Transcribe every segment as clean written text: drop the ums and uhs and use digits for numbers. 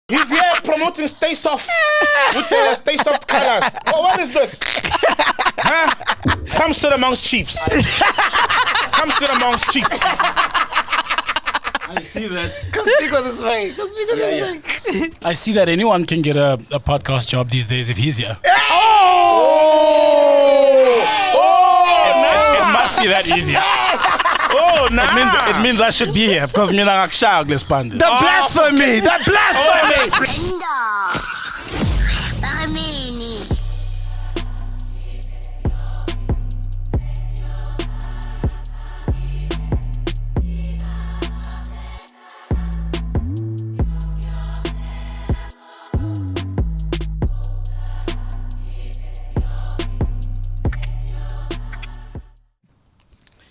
He's here promoting Stay Soft with the Stay Soft colors. Oh, what is this? Huh? Come sit amongst chiefs. Come sit amongst chiefs. I see that. Come speak on this way. Come speak on this way. I see that anyone can get a podcast job these days if he's here. It must be that easy. Oh, nah. It means I should be here because me na akshaya glespande. The blasphemy! The blasphemy!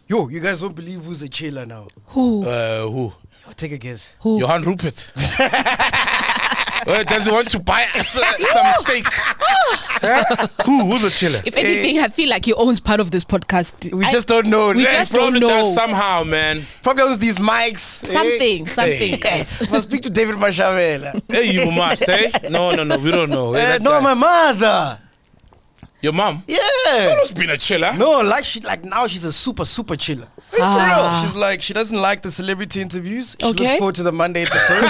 Yo, you guys don't believe who's a chiller now? Who? Yo, take a guess. Who? Johan Rupert. Does he want to buy some steak? Huh? Who's a chiller? If anything, I feel like he owns part of this podcast. We just don't know. We just don't know. Does somehow, man. Probably owns these mics. Something, Yes. Must speak to David Mashavela. Hey, you must, hey? No, we don't know. Hey, No, my mother. Your mom? Yeah. Someone's been a chiller. No, now she's a super chiller. For real. She's like, she doesn't like the celebrity interviews. She Okay. looks forward to the Monday episode.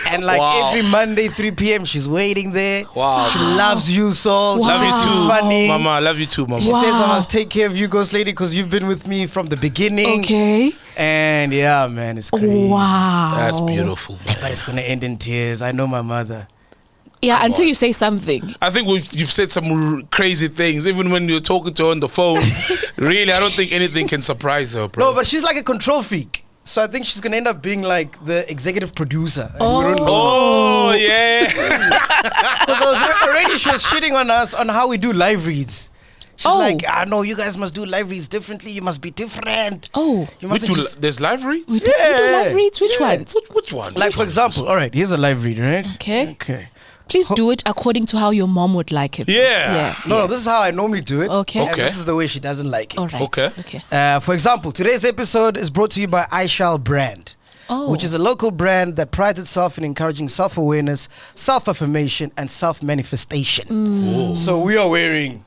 And like every Monday 3 p.m. she's waiting there. Wow. She loves you, Saul. Wow. Love you too, Funny. Mama. I love you too, Mama. She Wow. says I must take care of you, Ghost Lady, because you've been with me from the beginning. Okay. And yeah, man, it's crazy. Wow. That's beautiful, man. But it's gonna end in tears. I know my mother. Yeah, until you say something. I think you've said some crazy things. Even when you're talking to her on the phone, really, I don't think anything can surprise her, bro. No, but she's like a control freak. So I think she's gonna end up being like the executive producer. And we don't know. Oh, yeah. Because already she was shitting on us on how we do live reads. She's like, no, you guys must do live reads differently. You must be different. Oh. You must There's live reads? We do live reads? Which ones? Which one? like, for example, all right, here's a live read, right? Okay. Please do it according to how your mom would like it. Yeah. No, this is how I normally do it. Okay. And this is the way she doesn't like it. All right. Okay. For example, today's episode is brought to you by iShall Brand. Oh. Which is a local brand that prides itself in encouraging self-awareness, self-affirmation, and self-manifestation. So we are wearing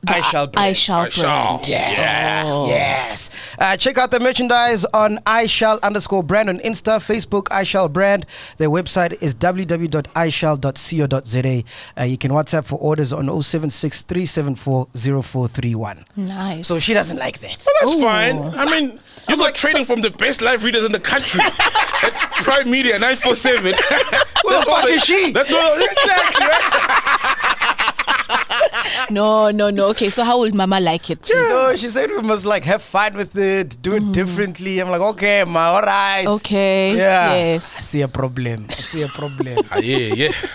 iShall Brand. iShall Brand. Yes. Check out the merchandise on iShall_brand on Insta, Facebook, iShall Brand. Their website is www.ishall.co.za. You can WhatsApp for orders on 076 374 0431. Nice. So she doesn't like that. Well, that's fine. I mean, you got training from the best live readers in the country at Prime Media 947. Who the fuck is she? That's what exactly. Right? No. Okay, so how would Mama like it, please? No, she said we must like have fun with it, do it differently. I'm like, okay, ma, all right. Okay. Yeah. Yes. I see a problem. Yeah.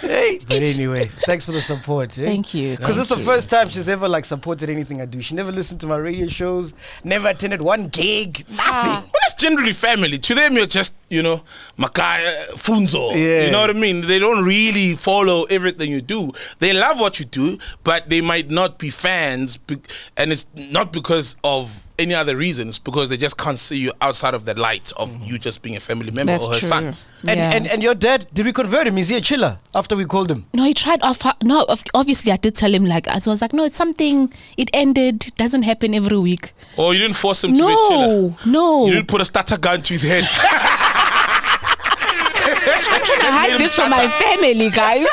Hey, but anyway, thanks for the support. Eh? Thank you. Because this is the first time she's ever like supported anything I do. She never listened to my radio shows, never attended one gig, nothing. But that's generally family. To them, you're just, Makai, Funzo. Yeah. You know what I mean? They don't really follow everything you do. They love what you do, but they might not be fans. And it's not because of any other reasons, because they just can't see you outside of the light of you just being a family member That's or her true. son. And your dad, did we convert him? Is he a chiller after we called him? No, he tried. Obviously, I did tell him so I was like, no, it's something. It ended. It doesn't happen every week. Or you didn't force him to be a chiller. No. You didn't put a starter gun to his head. I'm trying to hide this from my family, guys.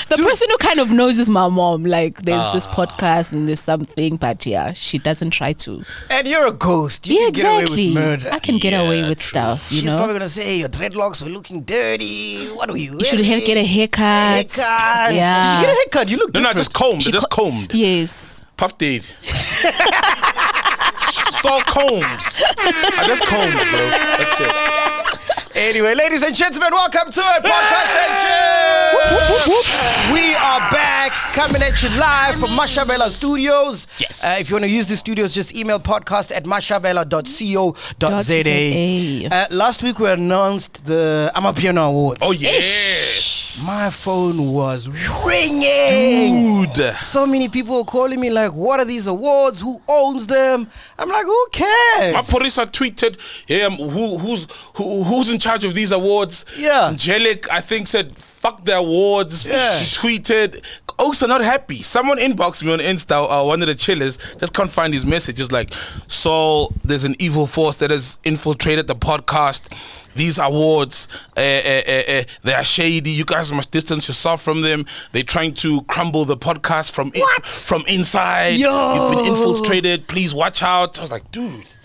The person who kind of knows is my mom. Like, there's this podcast and there's something, but yeah, she doesn't try to. And you're a ghost. You Yeah, can get away exactly. with murder. I can get away with true. stuff, She's probably gonna say your dreadlocks were looking dirty. What are you? You should get a haircut. Yeah. Yeah. Did you get a haircut? You look No, different. just combed. She Just combed. Yes. Puff did. Saw combs. I just combed, bro. That's it. Anyway, ladies and gentlemen, welcome to it, Podcast We are back, coming at you live from Mashabela Studios. Yes. If you want to use the studios, just email podcast@mashabela.co.za. Last week we announced the Amapiano Awards. Oh, yes. My phone was ringing. Dude. So many people were calling me like, what are these awards? Who owns them? I'm like, who cares? Maporisa tweeted, who's in charge of these awards? Yeah. Angelic, I think, said, fuck the awards. Yeah. She tweeted, Oaks are not happy. Someone inboxed me on Insta, one of the chillers, just can't find his message. Just like, so there's an evil force that has infiltrated the podcast. These awards, they are shady. You guys must distance yourself from them. They're trying to crumble the podcast from inside. Yo. You've been infiltrated. Please watch out. I was like, dude,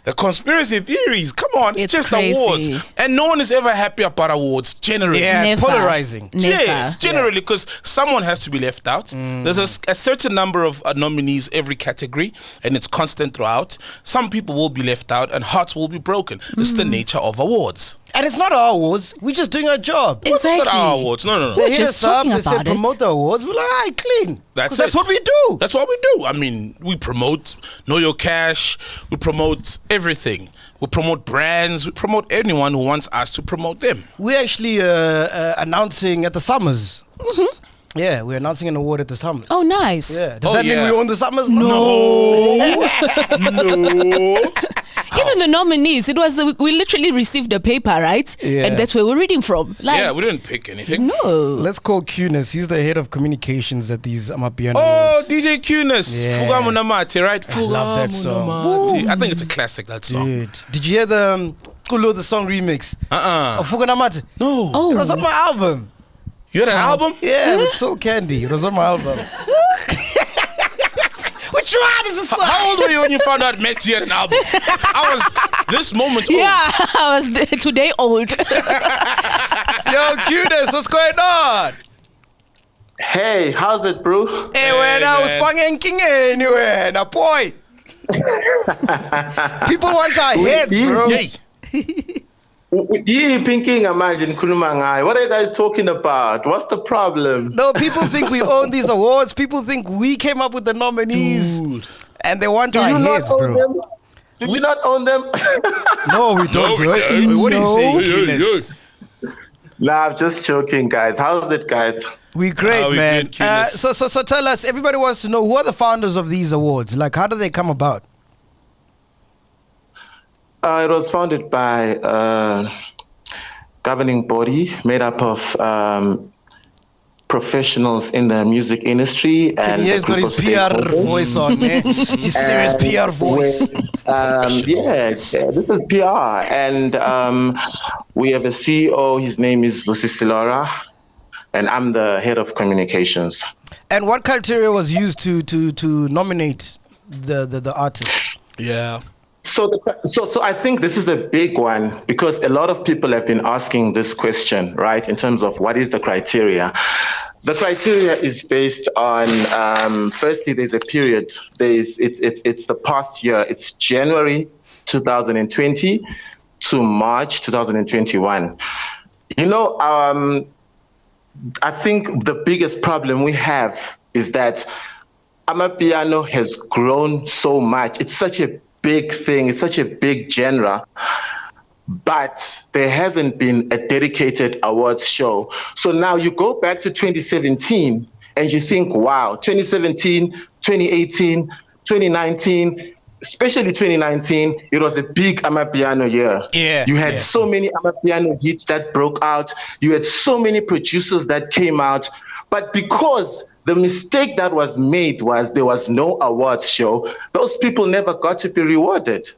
the conspiracy theories. Come on, it's just crazy. awards, and no one is ever happy about awards. Generally, Yeah, it's Never. polarizing. Never. yes, generally, because someone has to be left out. There's a certain number of nominees every category, and it's constant throughout. Some people will be left out, and hearts will be broken. It's the nature of awards. And it's not our awards. We're just doing our job. It's Exactly. not our awards. No. They hit just us up, talking they said about it. promote the awards. We're like, all right, clean. That's 'Cause that's it. what we do. That's what we do. I mean, we promote Know Your Cash. We promote everything. We promote brands. We promote anyone who wants us to promote them. We're actually announcing at the Summers. Yeah, we're announcing an award at the Summers. Oh, nice. Yeah. Does Oh, that mean yeah. we own the Summers? No. Even the nominees, it was we literally received a paper, right? Yeah. And that's where we're reading from. Like, Yeah, we didn't pick anything. no. Let's call Cunis. He's the head of communications at these Amapiano Oh, awards. DJ Cunis. Yeah. Fuga Munamati, right? I love that song. Munamati. I think it's a classic, that song. Dude, did you hear the Kulo the song remix of Fuganamati? No. Oh. It was on my album. You had an album? Yeah, with Soul Candy. It was on my album. Which one is the song? How old were you when you found out MacG had an album? I was this moment old. Yeah, I was today old. Yo, Cunis, what's going on? Hey, how's it, bro? Hey, when I was man. fucking king anyway, now boy. People want our heads, bro. Yay. You thinking, imagine, Kulumangai. What are you guys talking about? What's the problem? No, people think we own these awards. People think we came up with the nominees. Dude. And they want Do our you heads, not own bro. them? Do you not own them? No, we don't do it. What are you saying, Cunis? Nah, I'm just joking, guys. How's it, guys? We great, we man. good, Cunis. So tell us, everybody wants to know, who are the founders of these awards? Like, how do they come about? It was founded by a governing body made up of professionals in the music industry. And He's got his PR voice on, man. His serious PR voice. This is PR. And we have a CEO. His name is Vusisilora. And I'm the head of communications. And what criteria was used to nominate the artists? Yeah. So I think this is a big one because a lot of people have been asking this question, right? In terms of what is the criteria? The criteria is based on firstly, there's a period. It's the past year. It's January 2020 to March 2021. You know, I think the biggest problem we have is that Amapiano has grown so much. It's such a big thing. It's such a big genre, but there hasn't been a dedicated awards show. So now you go back to 2017 and you think, wow, 2017, 2018, 2019, especially 2019, it was a big Amapiano year. Yeah, You had so many Amapiano hits that broke out. You had so many producers that came out. But because the mistake that was made was there was no awards show, those people never got to be rewarded.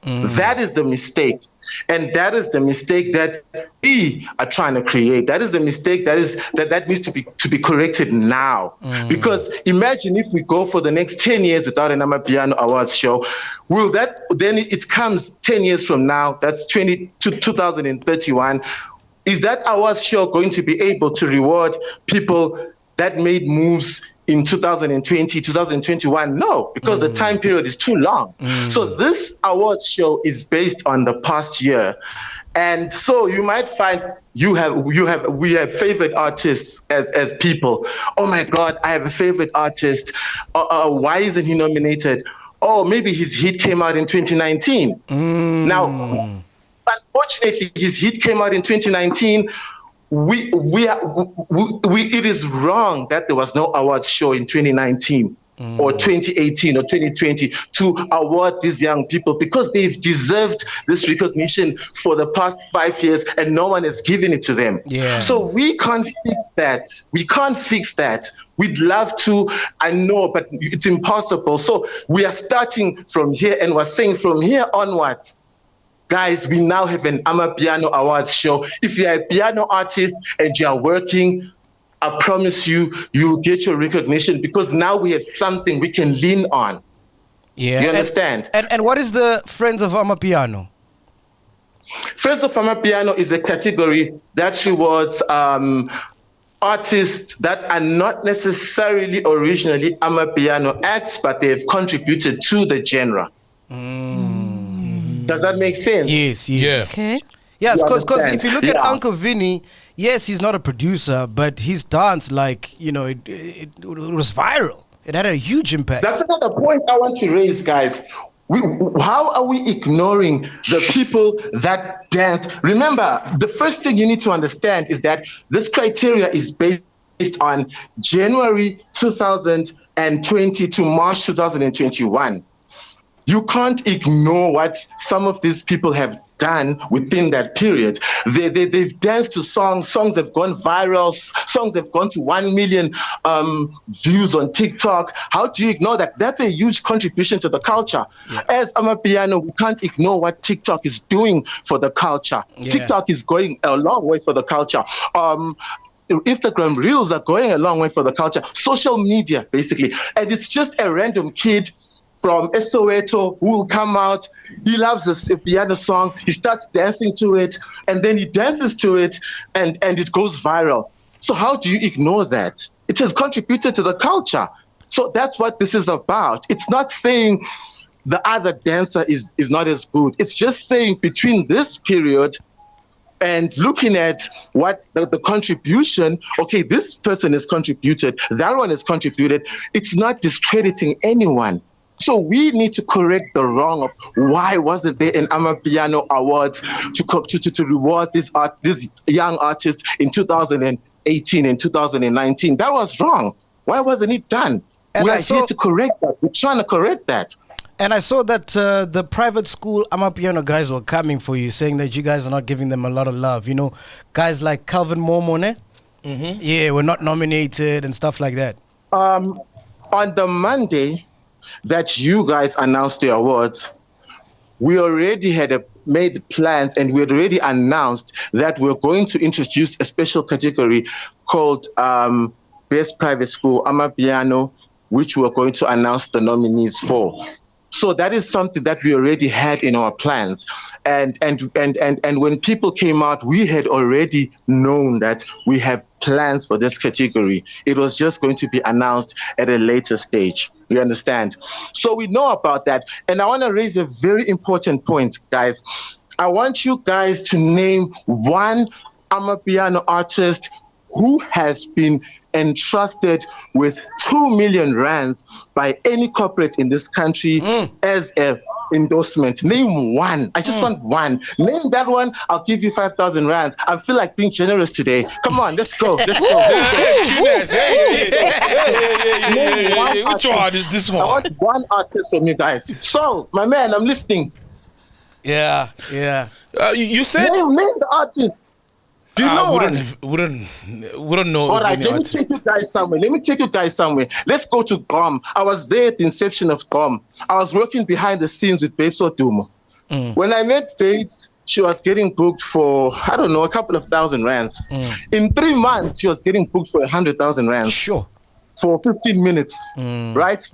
That is the mistake. And that is the mistake that we are trying to create. That is the mistake that needs to be corrected now. Because imagine if we go for the next 10 years without an Amapiano awards show, then it comes 10 years from now, that's 2031. Is that awards show going to be able to reward people that made moves in 2020, 2021? No, because the time period is too long. So this awards show is based on the past year. And so you might find we have favorite artists as people. Oh my God, I have a favorite artist. Why isn't he nominated? Oh, maybe his hit came out in 2019. Now, unfortunately, his hit came out in 2019 it is wrong that there was no awards show in 2019 or 2018 or 2020 to award these young people, because they've deserved this recognition for the past 5 years and no one has given it to them. Yeah. So we can't fix that. We'd love to, I know, but it's impossible. So we are starting from here, and we're saying from here onwards, guys, we now have an Amapiano Awards show. If you're a piano artist and you are working, I promise you'll get your recognition, because now we have something we can lean on. Yeah. You understand? And what is the Friends of Amapiano? Friends of Amapiano is a category that rewards artists that are not necessarily originally Amapiano acts, but they have contributed to the genre. Does that make sense? Yes. Yeah. Okay. Yes, You because understand? if you look at Yeah. Uncle Vinny, yes, he's not a producer, but his dance, like, it was viral. It had a huge impact. That's another point I want to raise, guys. How are we ignoring the people that danced? Remember, the first thing you need to understand is that this criteria is based on January 2020 to March 2021. You can't ignore what some of these people have done within that period. They've danced to songs have gone viral, songs have gone to 1 million views on TikTok. How do you ignore that? That's a huge contribution to the culture. Yeah. As Amapiano, we can't ignore what TikTok is doing for the culture. Yeah. TikTok is going a long way for the culture. Instagram Reels are going a long way for the culture. Social media, basically. And it's just a random kid from Soweto who will come out. He loves a piano song. He starts dancing to it, and then he dances to it, and it goes viral. So how do you ignore that? It has contributed to the culture. So that's what this is about. It's not saying the other dancer is not as good. It's just saying between this period and looking at what the contribution, okay, this person has contributed, that one has contributed. It's not discrediting anyone. So we need to correct the wrong of why wasn't there an Amapiano Awards to reward these young artists in 2018 and 2019. That was wrong. Why wasn't it done? And We I are saw- here to correct that. We're trying to correct that. And I saw that the private school Amapiano guys were coming for you, saying that you guys are not giving them a lot of love. You know, guys like Calvin Momone, yeah, were not nominated and stuff like that. On the Monday that you guys announced the awards, we already had made plans, and we had already announced that we're going to introduce a special category called Best Private School Amapiano, which we're going to announce the nominees for. So that is something that we already had in our plans. And when people came out, we had already known that we have plans for this category. It was just going to be announced at a later stage. You understand? So we know about that. And I want to raise a very important point, guys. I want you guys to name one Amapiano artist who has been entrusted with 2 million rands by any corporate in this country as a endorsement. Name one. I just want one. Name that one. I'll give you 5,000 rands. I feel like being generous today. Come on, let's go. Let's go. Name one Which artist. one is this I one? want one artist from you guys. So, my man, I'm listening. Yeah. You said Name the artist. Do you know one? wouldn't know. All right, any let me artist. take you guys somewhere. Let's go to GOM. I was there at the inception of GOM. I was working behind the scenes with Babes Odumo. When I met Babes, she was getting booked for, I don't know, a couple of thousand rands. In 3 months, she was getting booked for 100,000 rands Sure. for 15 minutes, right?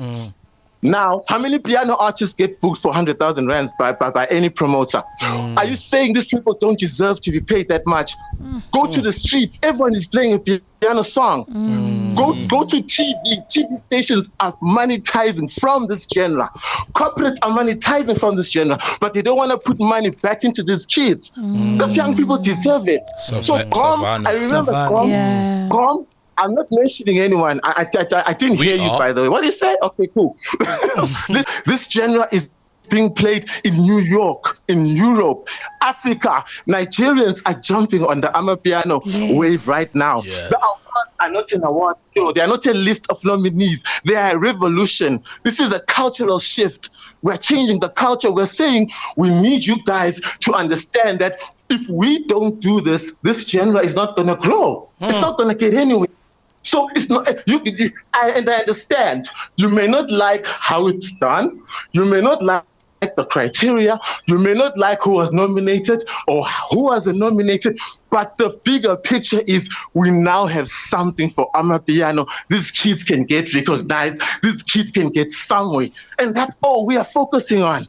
Now, how many piano artists get booked for 100,000 rands by any promoter? Are you saying these people don't deserve to be paid that much? Go to the streets. Everyone is playing a piano song. Go to TV. TV stations are monetizing from this genre. Corporates are monetizing from this genre, but they don't want to put money back into these kids. Those young people deserve it. So GOM, Savannah. I remember Savannah. GOM. Yeah. GOM, I'm not mentioning anyone. I didn't We hear you, are. by the way. What did you say? Okay, cool. This genre is being played in New York, in Europe, Africa. Nigerians are jumping on the Amapiano wave right now. Yeah. The awards are not an award show. They are not a list of nominees. They are a revolution. This is a cultural shift. We're changing the culture. We're saying we need you guys to understand that if we don't do this, this genre is not going to grow. It's not going to get anywhere. So it's not, I understand. You may not like how it's done. You may not like the criteria. You may not like who was nominated or who wasn't nominated. But the bigger picture is we now have something for Amapiano. These kids can get recognized. These kids can get somewhere. And that's all we are focusing on.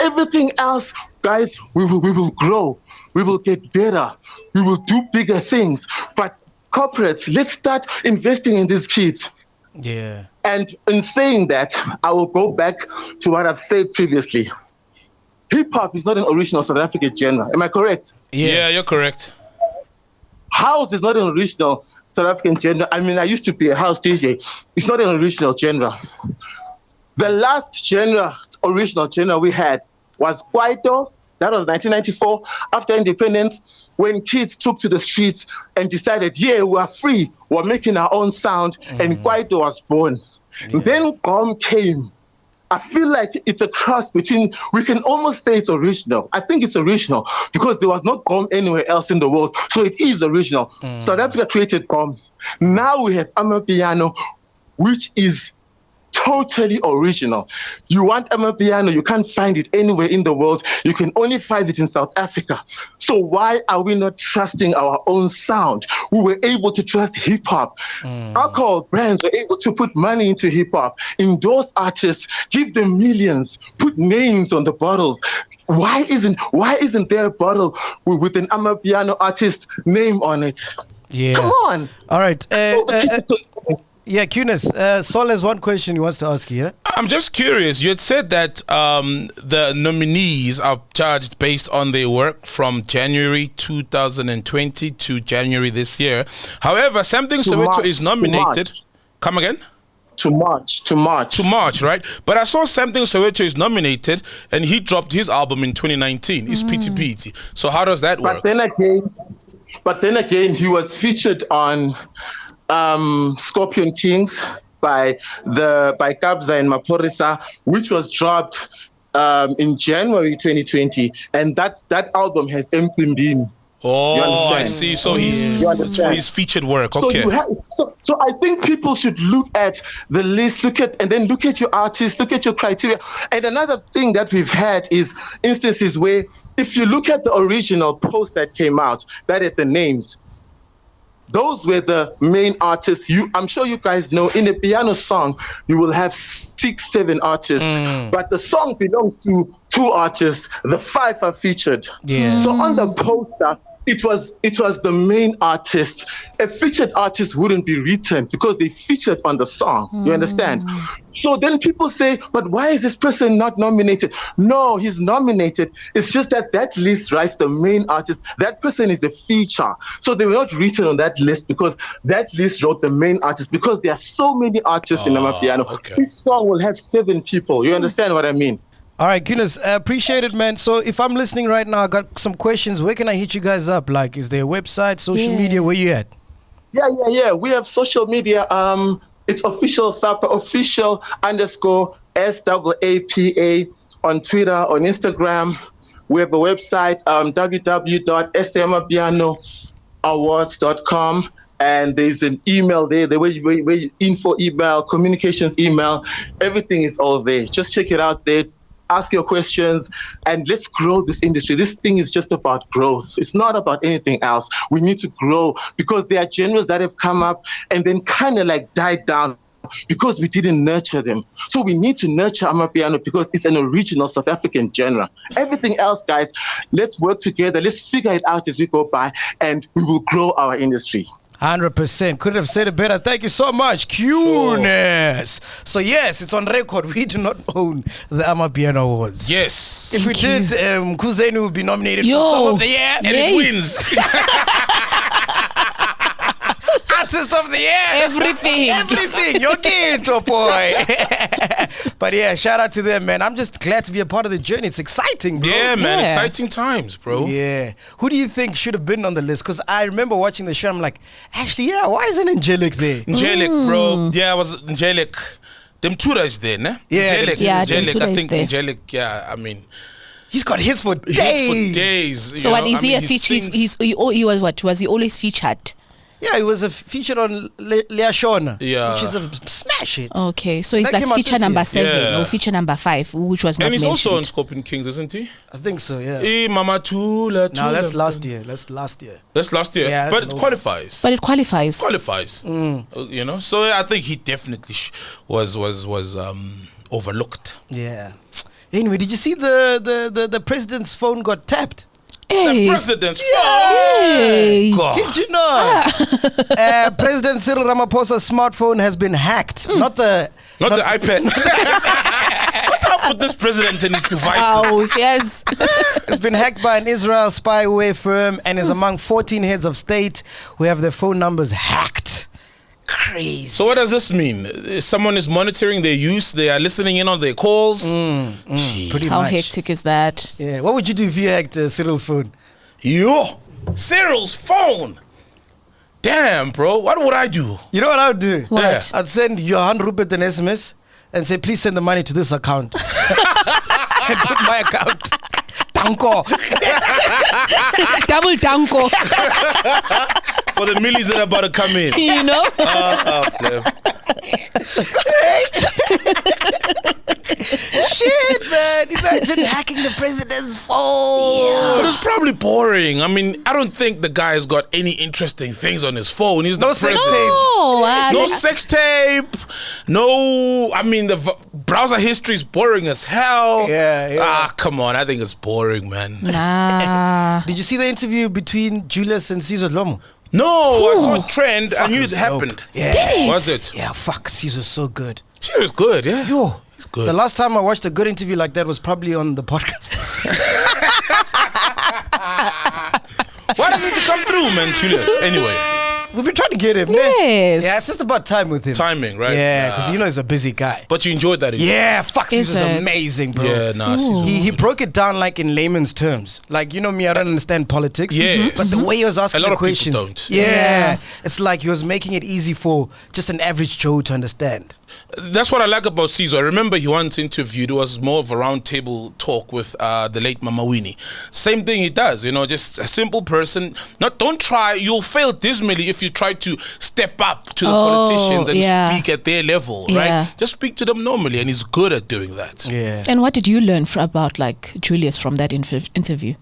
Everything else, guys, we will grow. We will get better. We will do bigger things. But corporates, let's start investing in these kids. Yeah. And in saying that, I will go back to what I've said previously. Hip-hop is not an original South African genre. Am I correct? Yes. Yeah, you're correct. House is not an original South African genre. I mean, I used to be a house DJ. It's not an original genre. The last original genre we had was Kwaito. That was 1994, after independence, when kids took to the streets and decided, yeah, we're free, we're making our own sound, and Kwaito was born. Yeah. Then GOM came. I feel like it's a cross between, we can almost say it's original. I think it's original because there was no GOM anywhere else in the world, so it is original. South Africa created GOM. Now we have Amapiano, which is totally original. You want Amapiano, you can't find it anywhere in the world. You can only find it in South Africa. So why are we not trusting our own sound? We were able to trust hip-hop. Alcohol brands were able to put money into hip-hop, endorse artists, give them millions, put names on the bottles. Why isn't there a bottle with an Amapiano artist name on it? Yeah. Come on. All right. Yeah, Kunis, Sol has one question he wants to ask you, yeah? I'm just curious. You had said that the nominees are charged based on their work from January 2020 to January this year. However, Something Soweto is nominated. Come again? To March. To March, right? But I saw Something Soweto is nominated and he dropped his album in 2019. It's Pity Pity. So how does that work? But then again, he was featured on Scorpion Kings by Kabza and Maporisa, which was dropped in January 2020, and that album has Mcimbini. Oh, I see. So he's featured work. Okay. So I think people should look at the list, look at your artists, look at your criteria. And another thing that we've had is instances where if you look at the original post that came out, that had the names, those were the main artists. I'm sure you guys know, in a piano song, you will have 6, 7 artists, but the song belongs to 2 artists. The 5 are featured. Yeah. So on the poster, it was the main artist. A featured artist wouldn't be written because they featured on the song. You understand? So then people say, but why is this person not nominated? No, he's nominated. It's just that list writes the main artist. That person is a feature. So they were not written on that list because that list wrote the main artist, because there are so many artists in Amapiano. Okay. Each song will have 7 people. You understand what I mean? All right, Kunis, appreciate it, man. So if I'm listening right now, I got some questions. Where can I hit you guys up? Like, is there a website, social media? Where you at? Yeah. We have social media. It's official SAPA, official _SAAPA on Twitter, on Instagram. We have a website, www.samapianoawards.com. And there's an email there, the way info email, communications email, everything is all there. Just check it out there. Ask your questions and let's grow this industry. This thing is just about growth. It's not about anything else. We need to grow because there are genres that have come up and then kind of like died down because we didn't nurture them. So we need to nurture Amapiano because it's an original South African genre. Everything else, guys, let's work together. Let's figure it out as we go by and we will grow our industry. 100%. Couldn't have said it better. Thank you so much, Kunis. So yes, it's on record. We do not own the Amapiano Awards. Yes. If we did, Cuisine will be nominated for Song of the Year, and it wins. Artist of the Year. Everything. You're getting to a boy. But yeah, shout out to them, man. I'm just glad to be a part of the journey. It's exciting, bro. Yeah, man, Yeah. exciting times, bro. Yeah. Who do you think should have been on the list? Because I remember watching the show. I'm like, actually, yeah, why isn't Angelic there? Angelic, bro. Yeah, it was Angelic. Them Turas there, ne? Yeah, Angelic. yeah, Angelic. them I Turas think there. Angelic, yeah, I mean, He's got hits for days. hits for days. So you what know? is I he mean, a feature? sings- He was what? Was he always featured? Yeah, he was featured on Lea Shona, Yeah. which is a smash hit. Okay, so he's That like came out feature this number year. 7 Yeah. or feature number 5, which was not And he's mentioned. also on Scorpion Kings, isn't he? I think so, yeah. Eh, Mama Tula. No, that's last year. That's last year. That's last year. Yeah, that's but an it old- qualifies. But it qualifies. Qualifies. You know, so I think he definitely was overlooked. Yeah. Anyway, did you see the president's phone got tapped? The Hey. president's Hey. phone. God. Did you know? President Cyril Ramaphosa's smartphone has been hacked. Not the iPad. What's up with this president and his devices? Oh, yes. It's been hacked by an Israel spyware firm and is among 14 heads of state who have their phone numbers hacked. Crazy. So what does this mean? Someone is monitoring their use. They are listening in on their calls. Gee. Pretty How much. hectic is that? Yeah. What would you do if you hacked Cyril's phone? Yo, Cyril's phone. Damn, bro. What would I do? You know what I would do? What? Yeah. I'd send Johan Rupert an SMS and say, please send the money to this account. And put my account. Tanko. Double danko. For the millies that are about to come in. You know? Flip. Shit, man. Imagine hacking the president's phone. But it's probably boring. I mean, I don't think the guy's got any interesting things on his phone. He's No the sex president. tape. Oh, No sex tape. No, I mean, the browser history is boring as hell. Yeah, yeah. Ah, come on. I think it's boring, man. nah. Did you see the interview between Julius and Caesar Lomo? No, I saw a trend. I knew it was happened. dope. Yeah. Was it? Yeah, fuck. Caesar's so good. She was good, yeah. Yo. It's good. The last time I watched a good interview like that was probably on the podcast. Why doesn't he come through, man, Julius? Anyway, We've been trying to get him. Yes. Yeah, it's just about time with him. timing, right? Yeah, because you know he's a busy guy. But you enjoyed that interview. Yeah, fuck, Is Caesar's it? amazing, bro. Yeah, nah, Caesar. He broke it down like in layman's terms. Like, you know me, I don't understand politics. Yes. But the way he was asking A lot the of people questions. don't. Yeah. Yeah. It's like he was making it easy for just an average Joe to understand. That's what I like about Caesar. I remember he once interviewed, it was more of a round table talk with the late Mama Winnie. Same thing he does, you know, just a simple person. Don't try, you'll fail dismally if you try to step up to the politicians and yeah. speak at their level, Yeah. right? Just speak to them normally, and he's good at doing that. Yeah. And what did you learn about like Julius from that interview?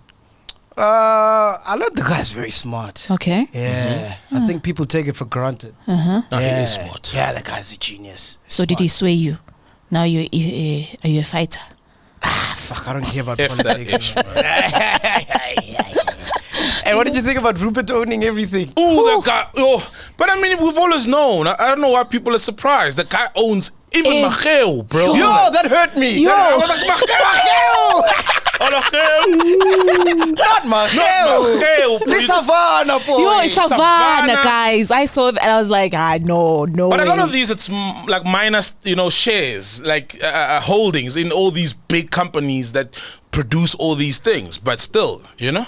I learned the guy's very smart. Okay. Yeah. I think people take it for granted. No, he yeah. is smart. Yeah, the guy's a genius. So did he sway you? Now are you a fighter? Ah, fuck, I don't care about F that politics. ish, man. And what did you think about Rupert owning everything? Ooh, that guy. Oh, but I mean, we've always known. I don't know why people are surprised. The guy owns even MacG, bro. Yo, that hurt me. Yo. Not MacG. MacG. Savannah, boy. Yo, it's Savannah, Savannah. guys. I saw that and I was like, no. But a lot way. of these, it's like minus, shares, like holdings in all these big companies that produce all these things. But still, Even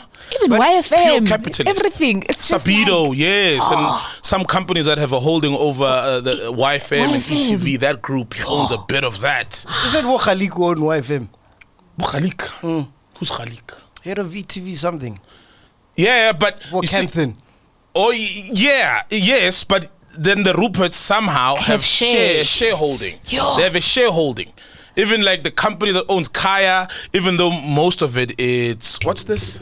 But YFM, pure capitalist. everything. It's just Sabido, like, yes, and some companies that have a holding over the YFM and YFM. ETV. That group owns a bit of that. You said Khalik who own YFM. Khalik. Who's Khalik? Head of VTV something. Yeah, but Or you see- Kempton. Oh, yes, but then the Ruperts somehow have shares. shareholding. Yo. They have a shareholding. Even like the company that owns Kaya, even though most of it's what's this?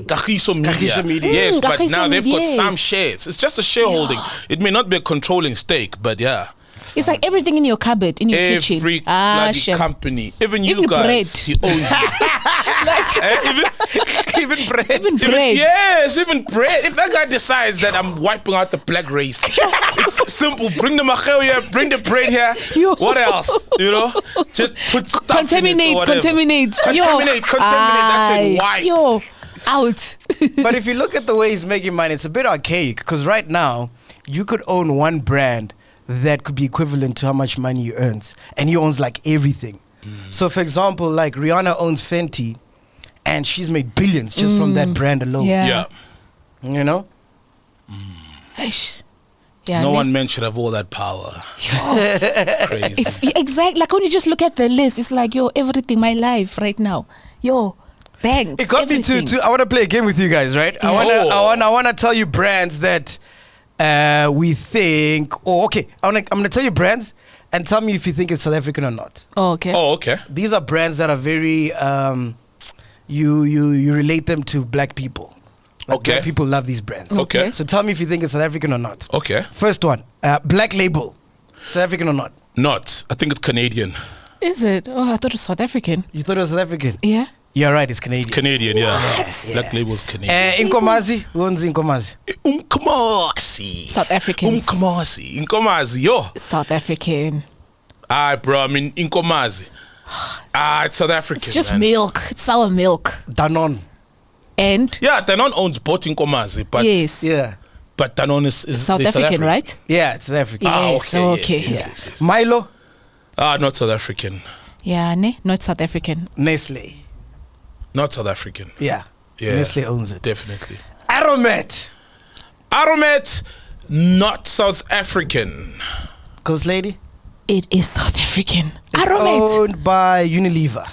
Kagiso Media. Kagiso Media. Yes, but Kagiso now they've got Media, some yes. shares. It's just a shareholding. It may not be a controlling stake, but yeah. It's like everything in your cupboard, in your kitchen. Every bloody sure. company, even you Even guys, bread. he owns you. Even bread. Even bread. Yes, even bread. If that guy decides that I'm wiping out the black race, it's simple. Bring the macao here, bring the bread here. Yo. What else? Just put stuff Contaminate. in it or whatever. Contaminate. Contaminate. That's it. Aye. Wipe. Yo, out. But if you look at the way he's making money, it's a bit archaic. Because right now, you could own one brand that could be equivalent to how much money he earns, and he owns like everything. So, for example, like Rihanna owns Fenty, and she's made billions just from that brand alone. Yeah. You know? Eish. Yeah, No one men should have all that power. It's crazy. It's exactly like when you just look at the list, it's like, yo, everything, my life right now. Yo, banks. It got everything. me to I want to play a game with you guys, right? Yeah. I wanna tell you brands that we think. I'm gonna tell you brands and tell me if you think it's South African or not. Oh, okay. Oh, okay. These are brands that are very you relate them to black people. Like Okay. black people love these brands. Okay. So tell me if you think it's South African or not. Okay. First one, Black Label, South African or not? Not. I think it's Canadian. Is it? Oh, I thought it was South African. You thought it was South African? Yeah. You're right, it's Canadian. Canadian, yeah. What? Black label's Canadian. Nkomazi, who owns Nkomazi? Umkamasi. South Africans. Nkomazi, yo. South African. Alright, bro. I mean, Nkomazi. It's South African. It's just man. milk. It's sour milk. Danone. And Yeah, Danone owns both Nkomazi, but yes, Yeah. but Danone is South they're African, right? Yeah, it's South African. Yes, okay. Yes. Milo, Not South African. Yeah, ne? Not South African. Nestle. Not South African. Yeah. Yeah. Nestle owns it. Definitely. Aromat. Aromat, not South African. Ghost Lady. It is South African. It's Aromat. owned by Unilever.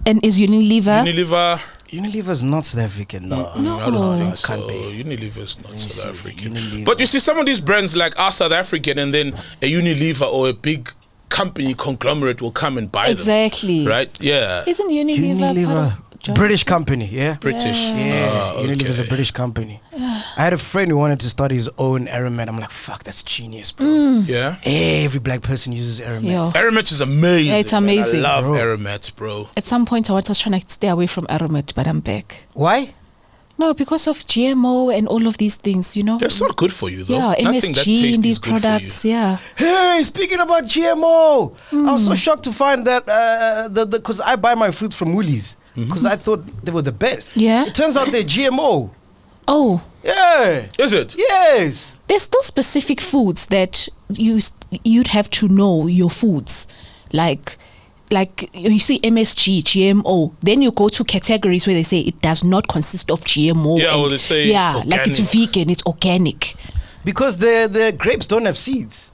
And is Unilever? Unilever. Unilever's not South African. No. I don't think so. Can't be. Unilever's not South see, African. Unilever. But you see, some of these brands like are South African, and then a Unilever or a big company conglomerate will come and buy Exactly. them. Right? Yeah. Isn't Unilever, part of Johnson? British company, yeah? British. Yeah, Okay. Unilever's a British company. I had a friend who wanted to start his own Aromat. I'm like, fuck, that's genius, bro. Yeah. Every black person uses Aromat. Yo. Aromat is amazing. Yeah, it's man. amazing. I love Bro. Aromat, bro. At some point, I was trying to stay away from Aromat, but I'm back. Why? No, because of GMO and all of these things, you know? Yeah, it's not good for you, though. Yeah, Nothing that MSG tastes in these is good products, for you. yeah. Hey, speaking about GMO, I was so shocked to find that because I buy my fruits from Woolies because I thought they were the best. Yeah? It turns out they're GMO. Oh, Yeah. Is it? Yes. there's still specific foods that you'd have to know your foods. Like you see MSG, GMO, then you go to categories where they say it does not consist of GMO. Yeah, or they say like it's organic. vegan, it's organic. Because the grapes don't have seeds.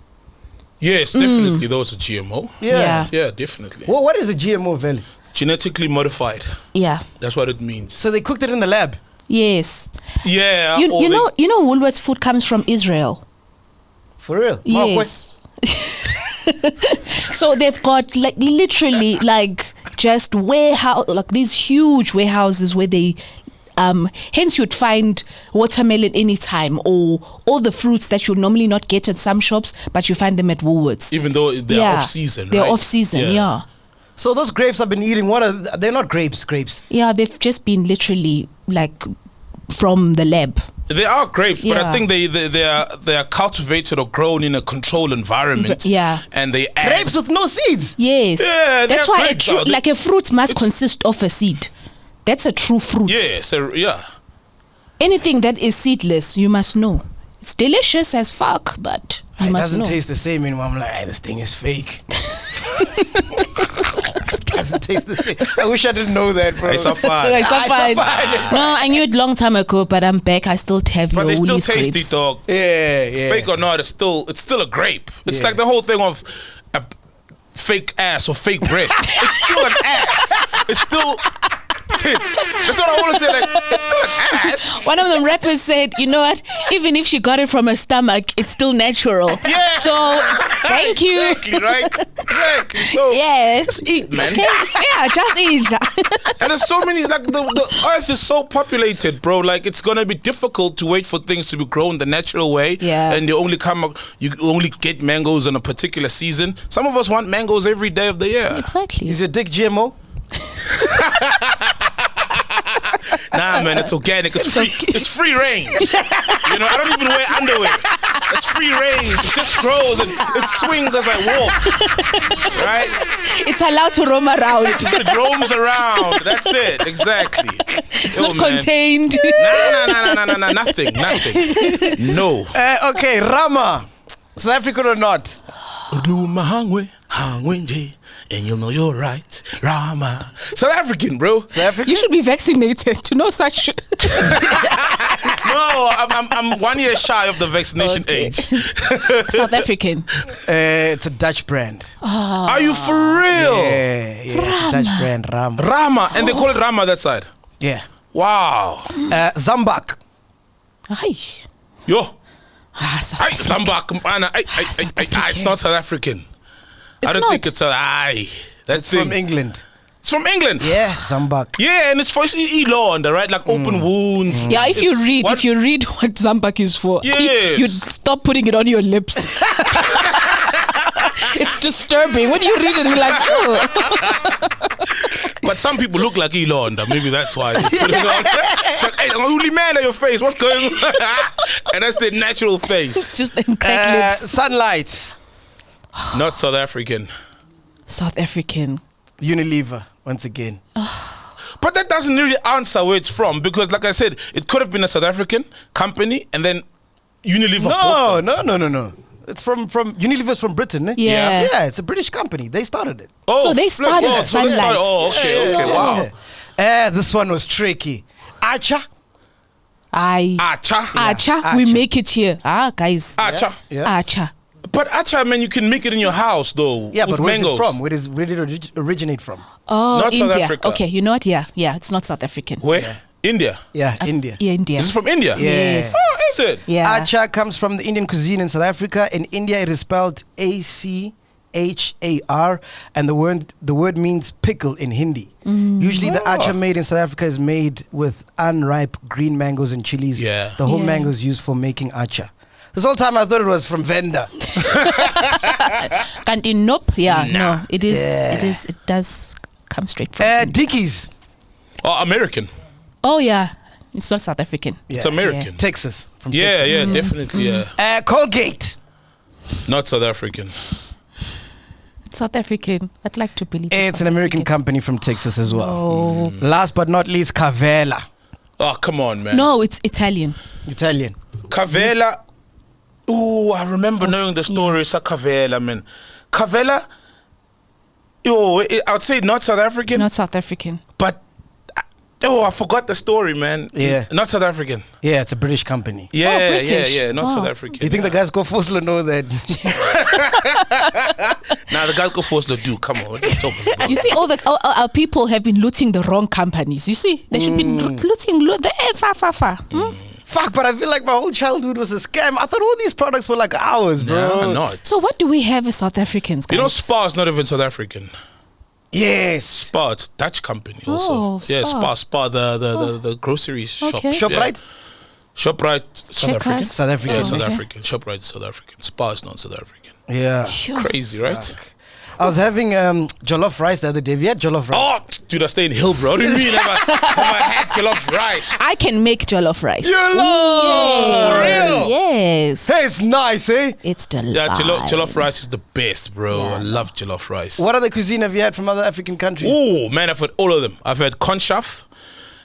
Yes, definitely. Those are GMO. Yeah. Yeah, definitely. Well, what is a GMO, Valley? Genetically modified. Yeah. That's what it means. So they cooked it in the lab. Yes. Yeah. You or know Woolworths food comes from Israel. For real? Yes. So they've got like literally like just warehouse, like these huge warehouses where they hence you'd find watermelon anytime or all the fruits that you'll normally not get at some shops, but you find them at Woolworths. even though they're off season, They're right? off season, yeah. So those grapes I've been eating, they're not grapes. Yeah, they've just been literally like from the lab. They are grapes, but I Yeah. think they are cultivated or grown in a controlled environment. Yeah. And they add Grapes with no seeds. Yes. Yeah, That's they're why grapes, though. like a fruit must consist of a seed. That's a true fruit. Yeah, so yeah. Anything that is seedless, you must know. It's delicious as fuck, but you It must doesn't know. taste the same anymore. I'm like, this thing is fake. It doesn't taste the same. I wish I didn't know that, bro. It's so fun. Like, so Ah, it's fine. so fine. No, I knew it long time ago, but I'm back. I still have But your they still Woolies tasty, grapes. dog. Yeah. Fake or not, it's still a grape. It's Yeah. like the whole thing of a fake ass or fake breast. It's still an ass. It's still tits. That's what I want to say. Like, it's still an ass. One of them rappers said, you know what? Even if she got it from her stomach, it's still natural. Yeah. So, thank you. Exactly, right? Exactly. So Yeah. just eat, man. Okay, yeah, just eat. And there's so many, like the earth is so populated, bro. Like it's gonna be difficult to wait for things to be grown the natural way. Yeah. And you only get mangoes in a particular season. Some of us want mangoes every day of the year. Exactly. Is your dick GMO? Nah, man, it's organic. It's free. It's free range. You know, I don't even wear underwear. It's free range. It just grows and it swings as I walk. Right? It's allowed to roam around. It roams around. That's it. Exactly. It's not contained. Nah. Nothing. No. Okay, Rama. South African or not? Ruma hangwe, hangwe nje, and you'll know you're right. Rama. South African, bro. South African? You should be vaccinated to know such. No, I'm 1 year shy of the vaccination age. South African. It's a Dutch brand. Are you for real? Yeah, it's a Dutch brand, Rama. Rama, and they call it Rama that side. Yeah. Wow. Zambak. Ay. Yo. South Ay, African. Zamba, Kumpana. It's not South African. I don't think it's It's from England. It's from England. Yeah, Zambak. Yeah, and it's for Elon, right? Like open wounds. Yeah, if you read what Zambak is for, Yes. you'd stop putting it on your lips. It's disturbing. When you read it, you're like, oh. But some people look like Elon, maybe that's why. They put it on. It's like, hey, I'm really mad at your face. What's going on? And that's the natural face. It's just them cracked lips. Sunlight. Not South African. South African. Unilever, once again. But that doesn't really answer where it's from, because like I said, it could have been a South African company and then Unilever bought them. No. It's from Unilever's from Britain, eh? Yeah. Yeah, it's a British company. They started it. Oh, So they flip. started Oh, so they Sunlight. okay, wow. This one was tricky. Acha. Acha. Acha. We make it here. Guys. Acha. Yeah. Acha. But acha, man, you can make it in your house, though. Yeah, with but where's mangoes. it from? Where did it originate from? Oh, Not South India. Africa. Okay, you know what? Yeah, it's not South African. Where? India. Yeah, India. Yeah, India. Is it from India? Yes. Oh, is it? Yeah. Acha comes from the Indian cuisine in South Africa. In India, it is spelled ACHAR, and the word means pickle in Hindi. Usually, the acha made in South Africa is made with unripe green mangoes and chilies. Yeah. The whole Yeah. mango is used for making acha. This whole time I thought it was from vendor. Kanti nope. Yeah, no. It is. Yeah. It is. It does come straight from. India. Dickies. Oh, American. Oh yeah, it's not South African. It's Yeah. American. Texas. From Yeah, Texas. yeah, definitely, yeah. Colgate. Not South African. South African. I'd like to believe. It's an American company from Texas as well. Oh. Last but not least, Cavella. Oh, come on, man. No, it's Italian. Italian. Cavella. Ooh, I remember knowing the story. It's a Cavella, man. Cavella. Yo, I would say not South African, Not South African. but I forgot the story, man. Yeah. Not South African. Yeah, it's a British company. Yeah, British. yeah, not Oh. South African. Do you think the guys go Foslo know that? Nah, the guys go force to do. Come on, what are you talking about? You see, all our people have been looting the wrong companies. You see, they should be looting the far. Fuck, but I feel like my whole childhood was a scam. I thought all these products were like ours, bro. Nah, not. So what do we have as South Africans, guys? You know, Spa is not even South African. Yes. Spa, it's a Dutch company also. Oh, Yeah, Spar. Spa, the grocery shop. Okay. ShopRite? ShopRite, South Checkers. African. South African. Yeah, South Okay. African. ShopRite, South African. Spa is not South African. Yeah. Sure. Crazy, right? I was having jollof rice the other day. Have you had jollof rice? Oh, dude, I stay in Hillbro. What do you mean? Have I had jollof rice? I can make jollof rice. You love! For real? Yes. Hey, it's nice, eh? It's delicious. Yeah, jollof rice is the best, bro. Yeah. I love jollof rice. What other cuisine have you had from other African countries? Oh, man, I've had all of them. I've had conchaf.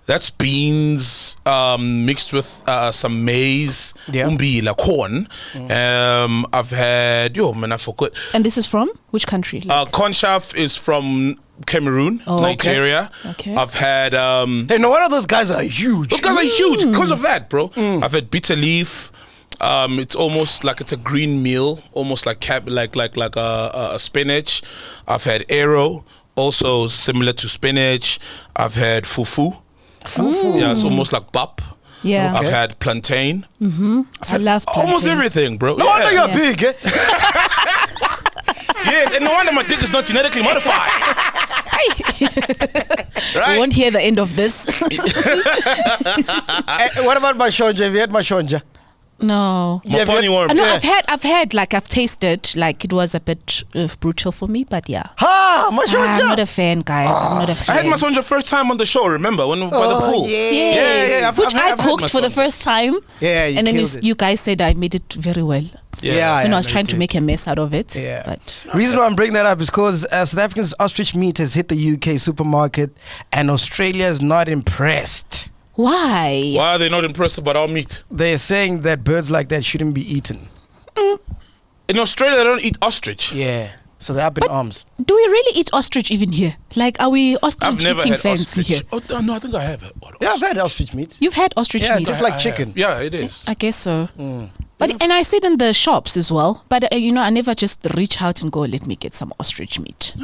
That's beans mixed with some maize, Yeah. umbila, corn. I've had, I forgot. And this is from which country? Conchaf is from Cameroon, Oh, okay. Nigeria. Okay. I've had... Hey, no wonder those guys are huge. those guys are huge because of that, bro. I've had bitter leaf. It's almost like it's a green meal, almost like a spinach. I've had arrow, also similar to spinach. I've had fufu. Yeah, it's almost like bap. Yeah. I've had plantain. I love Almost plantain. everything, bro. No wonder you're Yeah. big, eh? Yes, and no wonder my dick is not genetically modified. We Right? won't hear the end of this. What about mashonja? Have you had mashonja? No. Yeah, Mopani worm. No, Yeah. I've tasted, like it was a bit brutal for me, but yeah. Ha! I'm Mashonja! not a fan, guys. I'm not a I fan. had my sonja first time on the show, remember? By the pool. Yes, Yeah, I've which had- I I've had cooked my for the sonja. first time. Yeah, you and then killed it. you guys said I made it very well. Yeah, When I was no, trying you to did. make a mess out of it. Yeah. But Reason why I'm bringing that up is because South African's ostrich meat has hit the UK supermarket and Australia is not impressed. why? Why are they not impressed about our meat? They're saying that birds like that shouldn't be eaten. In Australia, they don't eat ostrich. Yeah. So they're up in arms. Do we really eat ostrich even here? Like, are we I've ostrich never eating had fans ostrich. here? Oh no, I think I have it. Yeah, I've had ostrich meat. You've had ostrich Yeah, meat? just like chicken. Yeah, it is. I guess so. But and I see it in the shops as well. But I never just reach out and go, let me get some ostrich meat.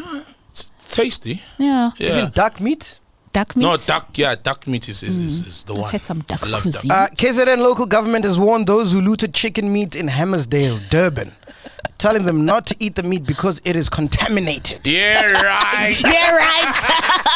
It's tasty. Yeah. Yeah. Even duck meat. Duck meat. No, duck. Yeah, duck meat is the one. I've had some duck I love cuisine. KZN local government has warned those who looted chicken meat in Hammersdale, Durban, telling them not to eat the meat because it is contaminated. Yeah, right. Yeah, right.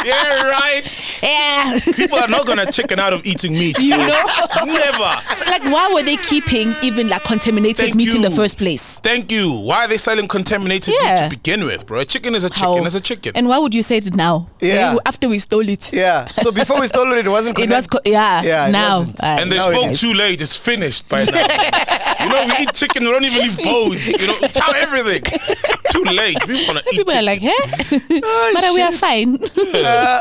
Yeah, right. Yeah. People are not gonna chicken out of eating meat. You know? Never. So, like, why were they keeping even like contaminated Thank meat in the you. first place? Thank you. Why are they selling contaminated meat Yeah. to begin with, bro? A chicken is a chicken. How- Is a chicken. And why would you say it now? Yeah. After we stole it. Yeah. So before we stole it, it wasn't It was, connected. yeah, it now. wasn't. And they Now it spoke is. too late. It's finished by now. You know, we eat chicken. We don't even leave bones. You know, chow everything. Too late. People wanna eat People chicken. are like, huh? But we are fine.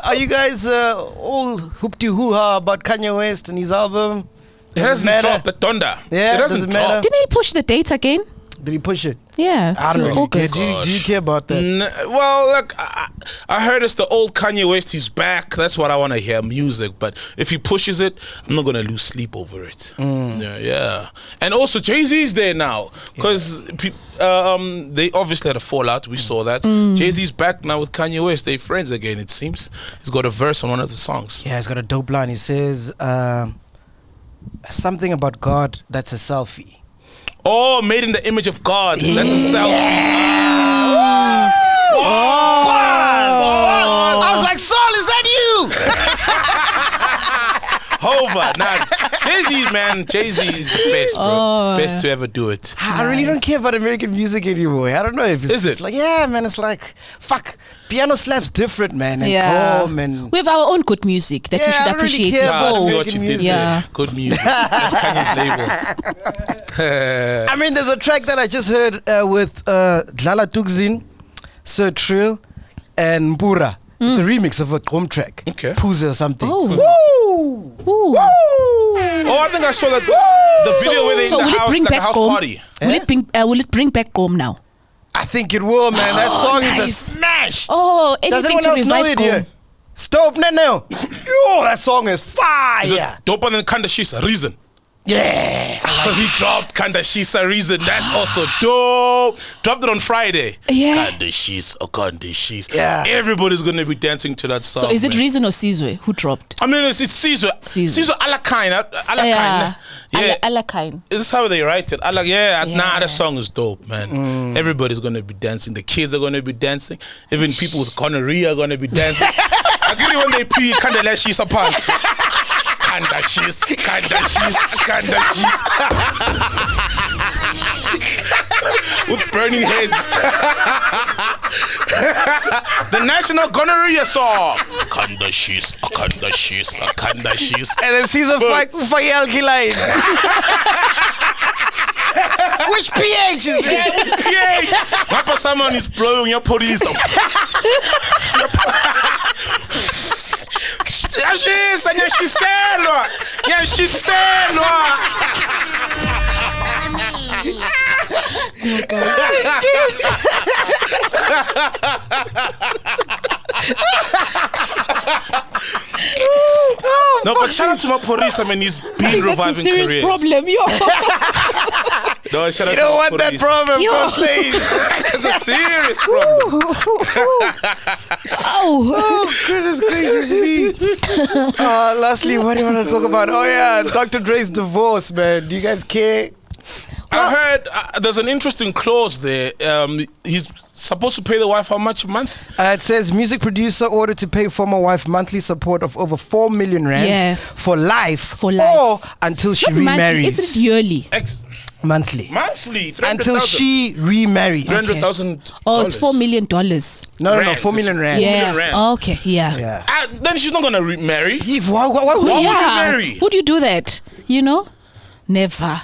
Are you guys all hoopty-hoo-ha about Kanye West and his album? It hasn't dropped. The thunder. Yeah, it does doesn't it matter? drop. Didn't he push the date again? Did he push it? Yeah. I don't so really care. August. Do you care about that? Well, look, I heard it's the old Kanye West. He's back. That's what I want to hear, music. But if he pushes it, I'm not gonna lose sleep over it. Yeah. And also Jay-Z's there now because they obviously had a fallout. We saw that. Jay-Z's back now with Kanye West. They're friends again. It seems he's got a verse on one of the songs. Yeah, he's got a dope line. He says something about God that's a selfie. Oh, made in the image of God. That's a selfie. I was like, Saul, is that you? Hover. Nah, Jay-Z, man. Jay-Z is the best, bro. Best to ever do it. I really don't care about American music anymore. I don't know if it's Is just it? like, yeah, man, it's like, fuck, piano slaps different, man, and calm and... We have our own good music that we Yeah, should I don't really appreciate care Ah, I about see before. what you did music. Yeah. there. Good music. That's Kanye's label. I mean, there's a track that I just heard with Dlala Tugzin, Sir Trill, and Mbura. It's a remix of a drum track. Okay. Puze or something. Oh. Woo! Ooh. Woo! Oh, I think I saw that the video where they So in the will it house, bring like a back house home? party. Will it bring back home now? I think it will, man. That song is a nice. smash. Oh, Does anything anyone to else know revive it home. here? Stop now. Yo, that song is fire. Is it doper than Kanda Shisa? Reason. Yeah. Because he dropped Kanda Shisa Reason. That's also dope. Dropped it on Friday. Yeah. Kanda Shisa, oh Kanda Shisa. Yeah. Everybody's going to be dancing to that song. So is it man. Reason or Sizwe who dropped? I mean, it's Caesar. Caesar Alakine. Yeah. Yeah. Alakine. This is how they write it. Nah, the song is dope, man. Everybody's gonna be dancing. The kids are gonna be dancing. Even people with gonorrhea are gonna be dancing. I get it when they pee kinda like she's a pants. Kinda she's. With burning heads. The national gonorrhea song. Kinda she's. And then Caesar Fayel Kilain. Which PH is it? Yeah. Papa, someone is blowing your police. No, but shout out to my police. I mean, he's been reviving careers. yo. No, shout out You to don't my want that police. problem, Yo. please. It's a serious problem. Oh, goodness gracious me. Lastly, what do you want to talk about? Oh, yeah, Dr. Dre's divorce, man. Do you guys care? I heard there's an interesting clause there. He's supposed to pay the wife how much a month? It says music producer ordered to pay former wife monthly support of over 4 million rands Yeah. for life, For life. or until she Not monthly, remarries. isn't it yearly? Monthly. Monthly, 300,000. Until she remarries. 300,000. Oh, it's $4 million. No, Rands, 4 million it's- rands. Yeah. Yeah. rands. Okay. Yeah. Yeah. Then she's not gonna remarry. Why would you Yeah. marry? Would you do that? You know? Never.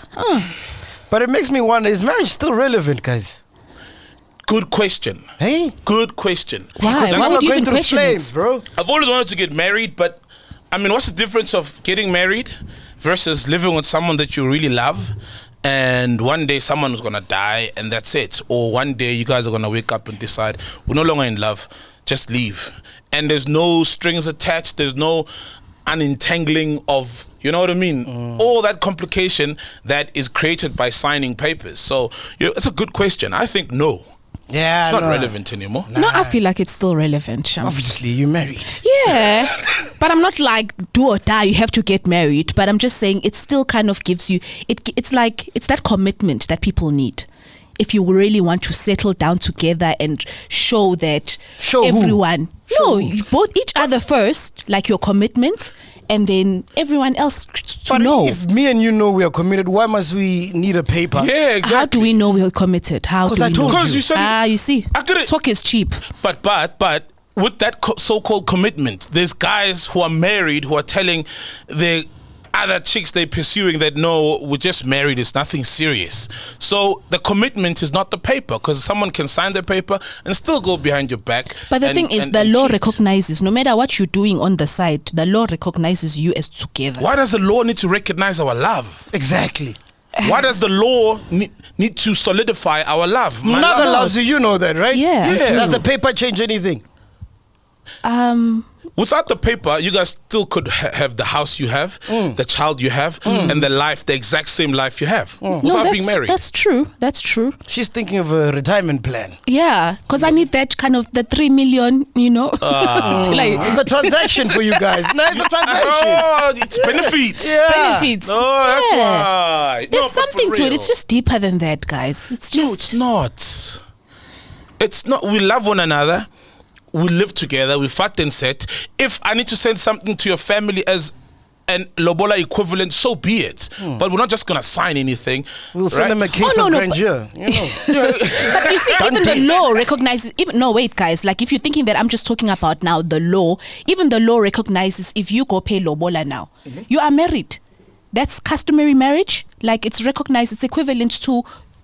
But it makes me wonder, is marriage still relevant, guys? Good question. Hey? Good question. Why? Because Why people would are you going even through question flames, it? bro. I've always wanted to get married, but I mean, what's the difference of getting married versus living with someone that you really love and one day someone's gonna die, and that's it. Or one day you guys are gonna wake up and decide we're no longer in love, just leave. And there's no strings attached. There's no unentangling of, you know what I mean? All that complication that is created by signing papers. So it's a good question. I think no. Yeah, It's not relevant anymore. No, I feel like it's still relevant, Sham. Obviously, you married. Yeah, but I'm not like do or die. You have to get married. But I'm just saying it still kind of gives you. It's like it's that commitment that people need. If you really want to settle down together and show that Show who? everyone, Show who? you both each other first, like your commitment, and then everyone else to But know. if me and you know we are committed, why must we need a paper? Yeah, exactly. How do we know we're committed? How 'Cause do I we told know? Because you said You see, I couldn't- talk is cheap. But with that so-called commitment, there's guys who are married who are telling the other chicks they're pursuing that no, we're just married, it's nothing serious. So the commitment is not the paper, because someone can sign the paper and still go behind your back. But the and- thing is, and- the and law cheat. recognizes, no matter what you're doing on the side, the law recognizes you as together. Why does the law need to recognize our love? Exactly. Why does the law need to solidify our love? My Naga love- loves you know that, right? Yeah. Yeah. Does the paper change anything? Without the paper, you guys still could have the house you have, the child you have, and the exact same life you have, without being married. That's true. That's true. She's thinking of a retirement plan. Yeah, because I need that kind of the 3 million, you know. It's a transaction for you guys. No, it's a transaction. Oh, it's benefits. Yeah. benefits. Oh, that's Yeah. why. There's No, but for something to it. real. It's just deeper than that, guys. It's No, just it's not. It's not. We love one another. We live together. We fight and set. If I need to send something to your family as an lobola equivalent, so be it. But we're not just gonna sign anything. We'll send them a case no, of no, grandeur. You know. But you see, even the law recognizes. No, wait, guys. Like, if you're thinking that I'm just talking about now the law, even the law recognizes if you go pay lobola now, you are married. That's customary marriage. Like, it's recognized. It's equivalent to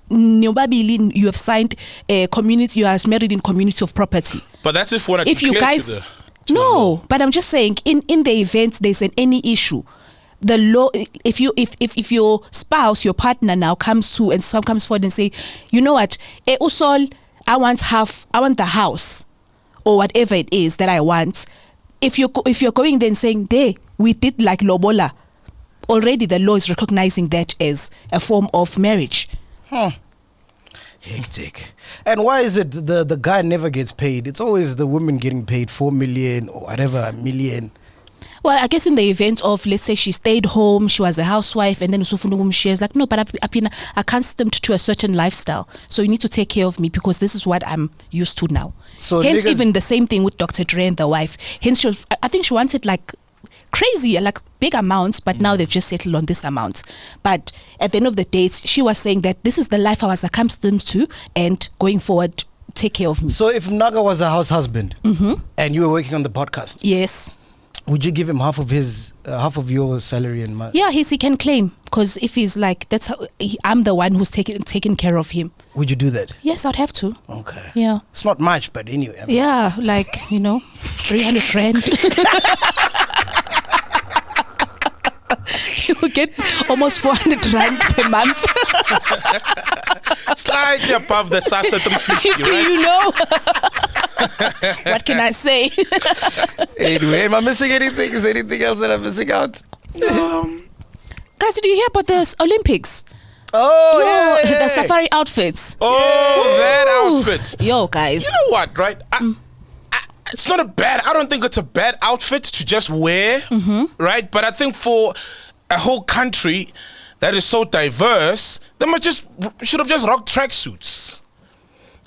Nyobabili. You have signed a community. You are married in community of property. But that's if we're not If you declared guys, to the no, but I'm just saying, in the event there's any issue, the law, if your spouse, your partner now comes forward and say, you know what, Usol, I want the house, or whatever it is that I want. If you're going then saying, we did like lobola, already the law is recognizing that as a form of marriage. Hectic. And why is it the guy never gets paid? It's always the woman getting paid 4 million or whatever, a million. Well, I guess in the event of, let's say she stayed home, she was a housewife, and then she's like, no, but I've been accustomed to a certain lifestyle. So you need to take care of me because this is what I'm used to now. So hence, niggas- even the same thing with Dr. Dre and the wife. Hence, I think she wanted like crazy, like big amounts, but now they've just settled on this amount. But at the end of the day, she was saying that this is the life I was accustomed to, and going forward, take care of me. So if Naga was a house husband and you were working on the podcast, Yes. would you give him half of your salary and money? Yeah, he can claim, because if he's like, that's how I'm the one who's taking care of him. Would you do that? Yes, I'd have to. Okay. Yeah. It's not much, but anyway. I mean, Yeah, like, 300 rand. You will get almost 400 rand per month. slightly above the Sasa 350, Do right? you know? What can I say? Anyway, am I missing anything? Is there anything else that I'm missing out? Guys, did you hear about the Olympics? Oh, Yo, yeah. the safari outfits. Oh, that Ooh. outfit. Yo, guys. You know what, right? It's not I don't think it's a bad outfit to just wear, right? But I think for a whole country that is so diverse, they should have just rocked tracksuits.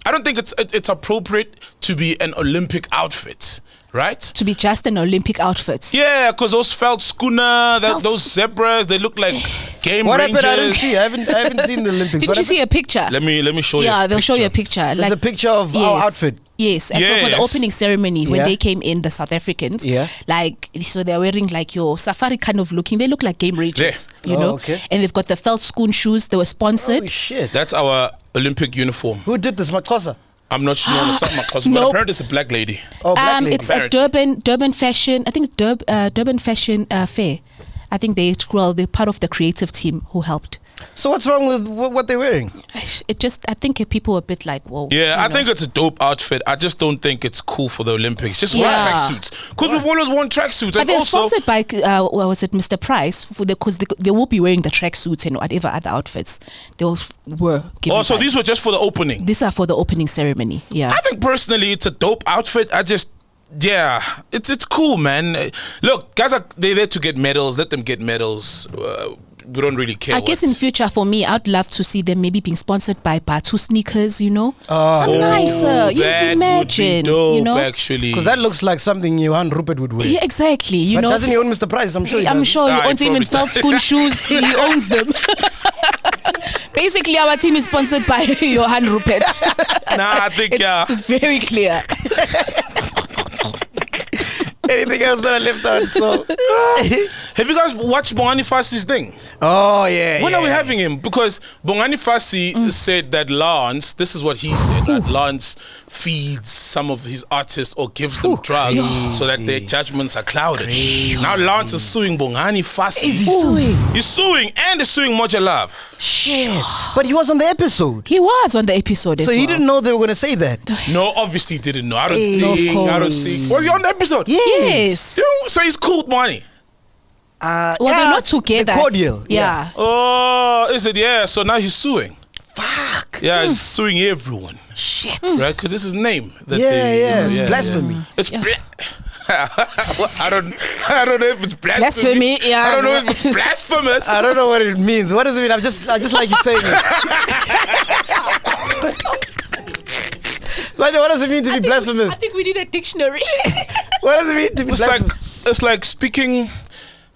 I don't think it's appropriate to be an Olympic outfit, right? To be just an Olympic outfit. Yeah, because those felt schooner, those zebras, they look like game What rangers. happened? I didn't see. I haven't seen the Olympics. Didn't What you see happened? a picture? Let me show you. Yeah, a they'll show you a picture. picture. There's a picture of our outfit. Yes, and for the Yes. opening ceremony when Yeah. they came in, the South Africans, Yeah. like, so they're wearing like your safari kind of looking. They look like game rangers, Yeah. you know. Okay. And they've got the felt schoon shoes. They were sponsored. Oh, shit. That's our Olympic uniform. Who did this? Makosa? I'm not sure. No, it's not my cousin, but Nope. apparently it's a black lady. Oh, black lady. It's a Durban fashion. I think it's Durban fashion fair. I think they're part of the creative team who helped. So what's wrong with what they're wearing? I think people are a bit like, well. Yeah, I think it's a dope outfit. I just don't think it's cool for the Olympics. Just wear Yeah. tracksuits. Because we've always worn tracksuits. But And they're also, sponsored by, what was it, Mr. Price? Because they will be wearing the tracksuits and whatever other outfits they were given. also by- these were just for the opening. These are for the opening ceremony. Yeah. I think personally it's a dope outfit. It's cool, man. Look, guys they're there to get medals. Let them get medals. We don't really care. I guess in future for me, I'd love to see them maybe being sponsored by Batu sneakers, you know? Some nicer. You that imagine, would be dope, you know? actually. Because that looks like something Johan Rupert would wear. Yeah, exactly. You But know, doesn't he own Mr. Price? I'm sure he I'm does. sure he Ah, he owns even probably felt school shoes. He owns them. Basically, our team is sponsored by Johan Rupert. Nah, I think It's very clear. Anything else that I left out? So. have you guys watched Bongani Fasi's thing? Oh, yeah. When are we having him? Because Bongani Fasi said that Lance, this is what he said, that Lance feeds some of his artists or gives them drugs so that their judgments are clouded. Now Lance is suing Bongani Fasi. Is he suing? He's suing and he's suing Moja Love. Shit. But he was on the episode. He was on the episode So as he well. didn't know they were going to say that. No, obviously he didn't know. I don't Hey. think. Of I don't course. think. Was he on the episode? Yes. So he's cool with money. Well, they're not together. They're cordial. Yeah. Oh, is it? Yeah. So now he's suing. Fuck. Yeah, he's suing everyone. Shit. Right? Because this is his name. That Yeah. they- It's blasphemy. It's well, I don't know if it's blasphemy. Blasphemy, yeah. I don't know if it's blasphemous. I don't know what it means. What does it mean? I just like you saying it. What does it mean to be blasphemous? I think we need a dictionary. What does it mean to be blasphemous? It's like speaking.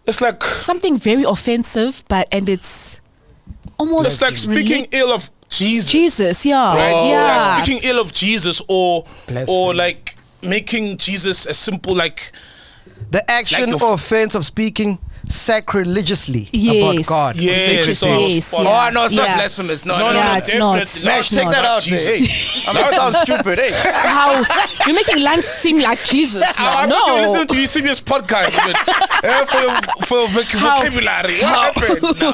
It's like Something very offensive, and it's almost. it's like speaking ill of Jesus. Jesus, yeah, Right? yeah. Like speaking ill of Jesus, or Blasphemy. like making Jesus a simple like. The action Like or offense of speaking sacrilegiously about Yes. God. Yes, Sacred so- things. Yes, Oh, yeah. no, it's not Yeah. blasphemous. No, Yeah, it's not. definitely Smash, check that out. Hey, I mean, it sounds stupid, hey. How you're making Lance seem like Jesus I now? thought you were No. listening to Eusebius podcast for your vocabulary. What happened now?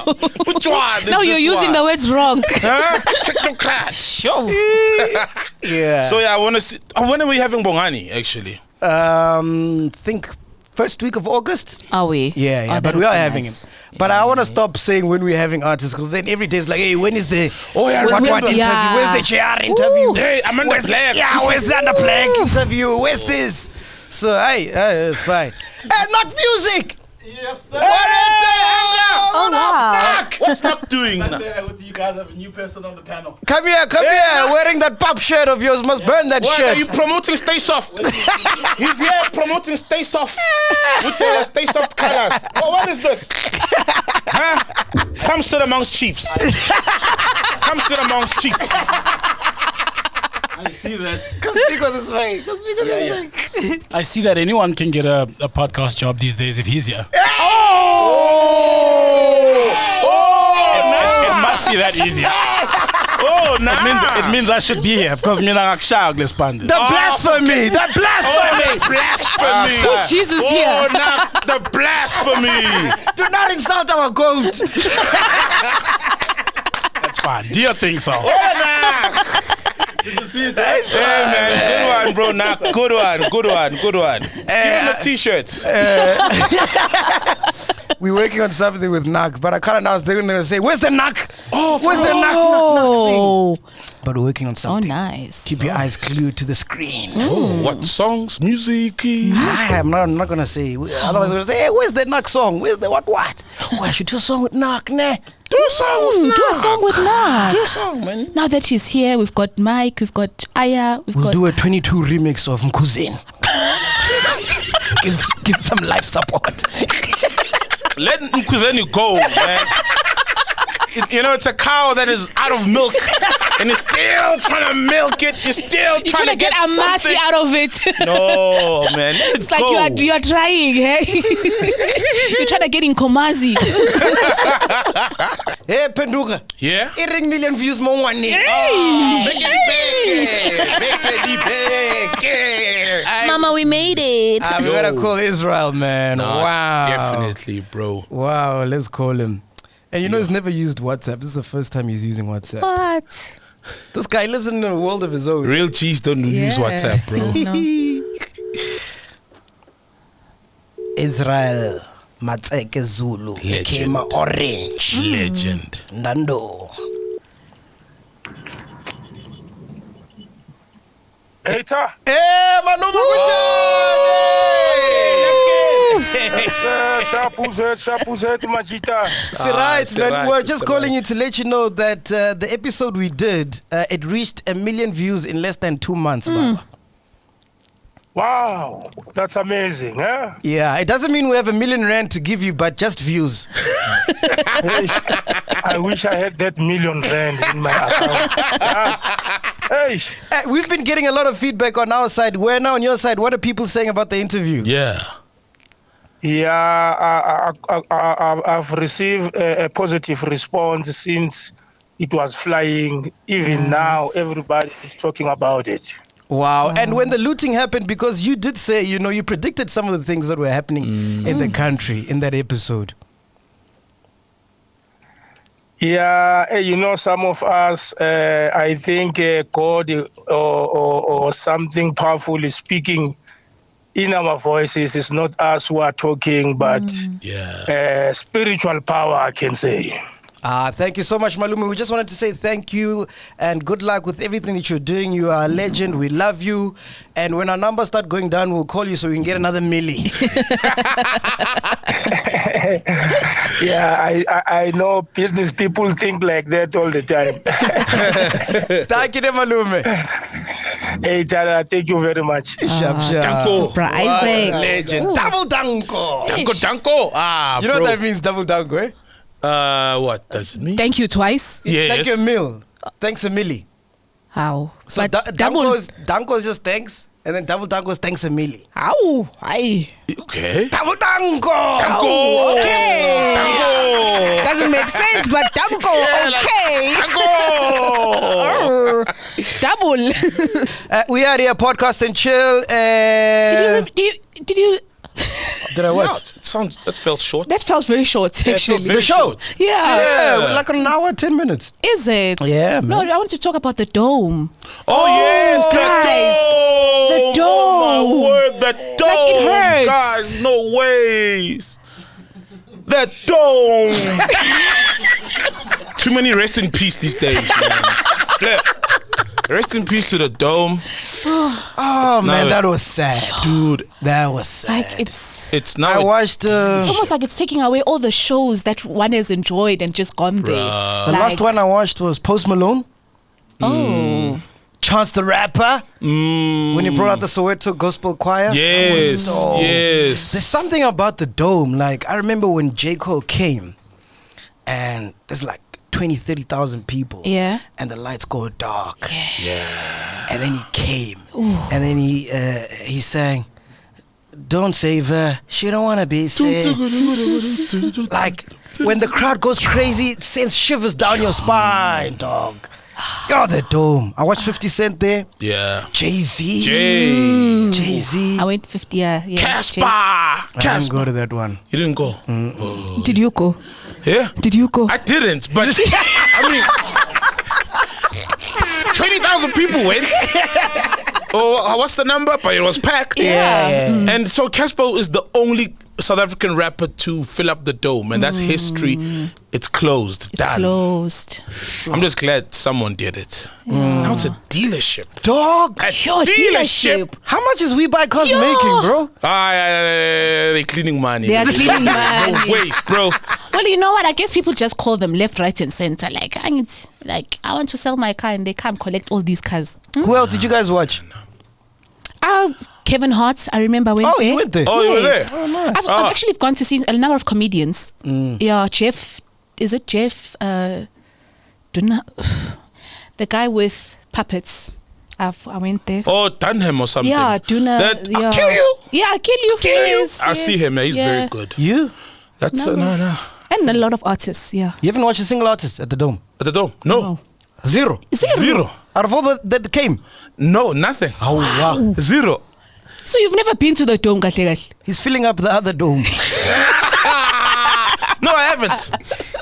Which one? No, you're using the words wrong. Huh? Technocrat. Sure. Yeah. So yeah, I want to see. When are we having Bongani actually? Think first week of August. Are we? Yeah, Oh, but that we would are be having nice. him. But I want to stop saying when we're having artists because then every day is like, hey, when is the Oh, yeah, what remember. interview? Yeah. Where's the chair interview? Hey, Amanda Where's Black. Yeah, where's the under Black interview? Where's this? So hey, it's fine. And not music. Yes, sir. Oh, wow. What's not doing now? You guys have a new person on the panel. Come here, wearing that pop shirt of yours. Must burn that Why shirt. are you promoting Stay Soft? He's here promoting Stay Soft with the Stay Soft colors. Oh, what is this? Huh? Come sit amongst chiefs. Come sit amongst chiefs. I see that. Come speak on this way. Come speak on this way. I see that anyone can get a podcast job these days if he's here. It must be that easy. Oh, nah. It means I should be here because me na akshaya glespande. The blasphemy. The blasphemy. Blasphemy. Who's Jesus Oh, here? nah, the blasphemy. Do not insult our goat. That's fine. Do your thing, so. Oh, nah. Hey, man. Good one, bro. Nah, good one. Give him a t-shirt. We're working on something with Nak, but I can't announce. They're going to say, where's the Nak? Oh, Where's the Nak? Oh, But we're working on oh, something. nice. Keep your eyes glued to the screen. Oh, what songs? Music? I'm not going to say. Otherwise, we're going to say, hey, where's the Nak song? Where's the what? Oh, I should do a song with Nak, nah. Do a song with Do a song with Nak. Do a song, man. Now that she's here, we've got Mike, we've got Aya, we've We'll got. do a 22 remix of Cuisine. give some life support. Let Mkuzeni go, man. You know, it's a cow that is out of milk and is still trying to milk it. It's still You're trying to get a mercy something. out of it. No, man. It's like you are trying, hey? You're trying to get in Komazi. Hey, Penduka. Yeah? Ring million views more one day. Mama, we made it. We gotta call Israel, man. Wow. Definitely, bro. Wow, let's call him. And you know he's never used WhatsApp. This is the first time he's using WhatsApp. What? This guy lives in a world of his own. Real cheese don't use WhatsApp, bro. No. Israel Matseke Zulu Legend. came orange. Legend. Nando. Eta, Hey, Manuma Shapuzet, Majita. right, man. right, We're just it's calling right. you to let you know that the episode we did, it reached 1 million views in less than 2 months, Baba. Wow, that's amazing, huh? Yeah, it doesn't mean we have 1 million rand to give you, but just views. I wish I had that million rand in my account. Yes. We've been getting a lot of feedback on our side. Where now on your side? What are people saying about the interview? Yeah. Yeah, I've received a positive response since it was flying. Even now, everybody is talking about it. Wow. And when the looting happened, because you did say, you know, you predicted some of the things that were happening in the country in that episode. Yeah, you know, some of us, I think God or something powerful is speaking in our voices. It's not us who are talking, but Yeah. spiritual power, I can say. Thank you so much, Malumi. We just wanted to say thank you and good luck with everything that you're doing. You are a legend. We love you. And when our numbers start going down, we'll call you so we can get another milli. Yeah, I know business people think like that all the time. Thank you, Malumi. Hey, Tara, thank you very much. Sharp, sharp. Danko. Bra Isaac. Legend. Ooh. Double danko. Danko, Danko. You know bro. what that means, double danko, eh? What does it mean? Thank you twice. Yes. Thank you a meal. Thanks a milli. How? So But double. danko is just thanks, and then double danko is thanks a milli. How? Aye. Okay. Double danko. Danko. Okay. Danko. Doesn't make sense, but double. Okay. Danko. Double. We are here, podcast and chill. Did you? Did I No, what? that felt short. That felt very short, Yeah, it felt actually. very The show? short. Yeah. Yeah, we're like an hour, 10 minutes. Is it? Yeah, No, man. I want to talk about the dome. Oh, yes, guys. the The dome. Oh, my dome. word, the dome. Like, it hurts. Guys, no ways. The dome. Too many rest in peace these days, man. Yeah. Rest in peace to the dome. Oh, man, now- that was sad. Dude, That was sad. Like it's it's now. I watched it's almost like it's taking away all the shows that one has enjoyed and just gone there. the last one I watched was Post Malone, Oh. Chance the Rapper, when he brought out the Soweto Gospel Choir. That was Yes, dope. yes. There's something about the dome. Like, I remember when J. Cole came, and there's like 20, 30,000 people. Yeah. And the lights go dark. Yeah. And then he came. And then he sang, "Don't save her, she don't want to be saved." Like, when the crowd goes crazy, it sends shivers down your spine, dog. You're the dome. I watched 50 Cent there. Yeah. Jay-Z. Jay-Z. I went 50. Yeah. Casper. I didn't Casper. go to that one. You didn't go. Did you go? Yeah. Did you go? I didn't, but I mean, 20,000 people went. Oh, what's the number? But it was packed. Yeah. And so Casper is the only South African rapper to fill up the dome, and that's history. It's closed. It's Done. closed. I'm just glad someone did it. Now it's a dealership. Dog. A Yo, dealership. How much is We Buy Cars Yo. making, bro? They're cleaning money. They are cleaning No money. waste, bro. Well, you know what? I guess people just call them left, right, and center. Like, I want to sell my car, and they come collect all these cars. Who else did you guys watch? Kevin Hart, I remember when. Oh, you went there. Oh, you were Yes. there? Oh, nice. I've actually gone to see a number of comedians. Yeah, Jeff. Is it Jeff? Dunna, the guy with puppets. I went there. Oh, Dunham or something. Yeah, Duna. That, yeah. I'll kill you. Yeah, I'll kill you. Kill you. Yes, I yes, see him. He's yeah. very good. You? That's No. no. And a lot of artists. Yeah. You haven't watched a single artist at the Dome? At the dome? No. Oh. Zero. Zero. Out of all that came? No, nothing. Oh, wow. Zero. So you've never been to the dome, Kahle? He's filling up the other dome. No, I haven't.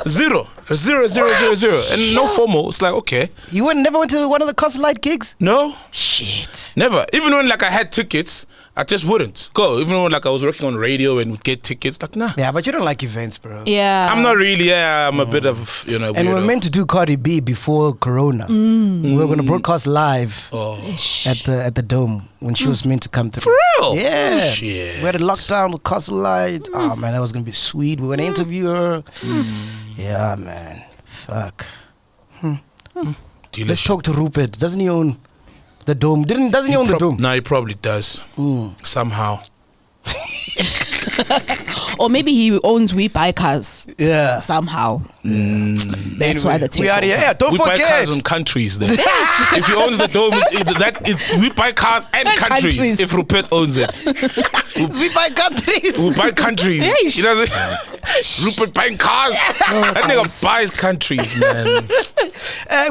Zero, and no FOMO. It's like, okay, You never went to one of the Castle Light gigs? no, Shit. never. Even when like I had tickets, I just wouldn't go. Even when like I was working on radio and would get tickets, like nah. Yeah, but you don't like events, bro. Yeah. I'm not really. Yeah, I'm a bit of And weirdo. we're meant to do Cardi B before Corona. We were going to broadcast live at the Dome when she was meant to come through. For real? Yeah. Shit. We had a lockdown with Castle Light. Oh, man, that was going to be sweet. We were going to interview her. Yeah, man. Fuck. Let's talk to Rupert. Doesn't he own the Dome? Doesn't he own the Dome? No, he probably does. Somehow. Or maybe he owns We Buy Cars Yeah. somehow. That's why the We are here. Yeah, don't We buy forget. cars on countries then. If he owns the Dome, it's we buy cars and countries. countries. If Rupert owns it. We buy countries. We buy countries. Eish. He doesn't. Rupert buying cars. That nigga buys countries, man.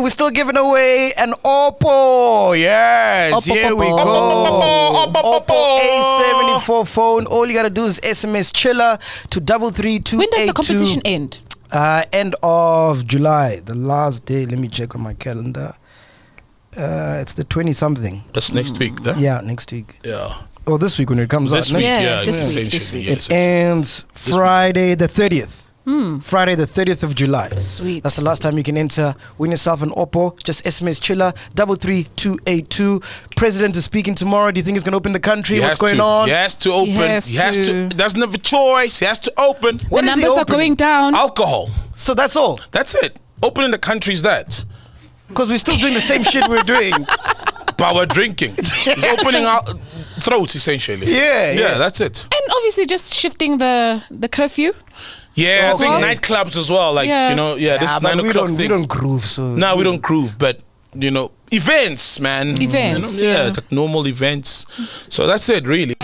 We're still giving away an Oppo. Yes, Oppo, here we Oppo. go. Oppo A74 phone. All you gotta do is SMS chiller to 33282. When does the competition end? End of July. The last day. Let me check on my calendar. It's the 20 something. That's next week, huh? Yeah, next week. Yeah. Or this week when it comes This out. week, Yeah, yeah, this week, essentially. this week. Yeah, It essentially. ends Friday the 30th. Friday the 30th of July. Sweet. That's the last time you can enter. Win yourself an Oppo. Just SMS chiller 33282. President is speaking tomorrow. Do you think he's going to open the country? He What's has going to. on? He has to open. He has to. Doesn't have a choice. He has to open. What The is he numbers are opening? going down. Alcohol. So that's all. That's it. Opening the country's that. Because we're still doing the same shit we're doing. But we're drinking. It's opening our throats, essentially. Yeah. That's it. And obviously just shifting the curfew. Yeah, I think well. nightclubs as well. Like, Yeah. this but 9 we o'clock don't, thing. we don't groove. So No, we don't groove, but events, man. Events, yeah, yeah. like normal events. So that's it, really.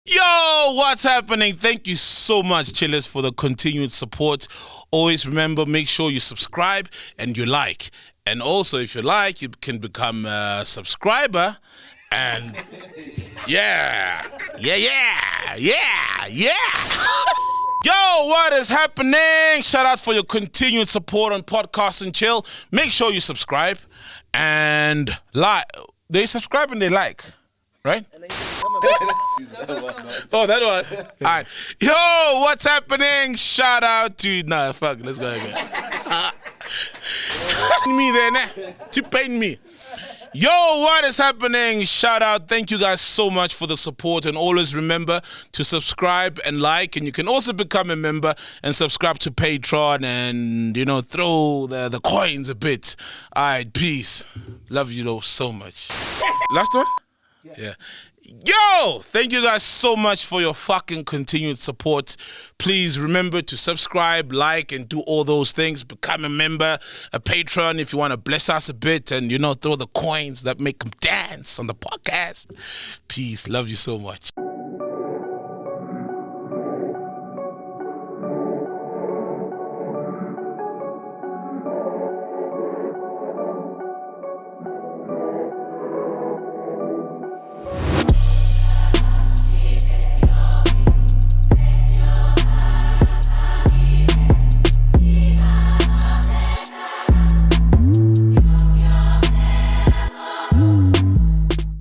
Yo, what's happening? Thank you so much, chillers, for the continued support. Always remember, make sure you subscribe and you like. And also, if you like, you can become a subscriber. And yeah. Yo, what is happening? Shout out for your continued support on Podcast and Chill. Make sure you subscribe and like. They subscribe and they like, right? Oh, that one. All right. Yo, what's happening? Shout out to... Nah, fuck. Let's go again. Me there, nah. To pain me. Yo, what is happening? Shout out. Thank you guys so much for the support. And always remember to subscribe and like. And you can also become a member and subscribe to Patreon and, throw the coins a bit. All right, peace. Love you though so much. Last one? Yeah. Yo, thank you guys so much for your fucking continued support. Please remember to subscribe, like, and do all those things. Become a member, a patron if you want to bless us a bit and, throw the coins that make them dance on the podcast. Peace. Love you so much.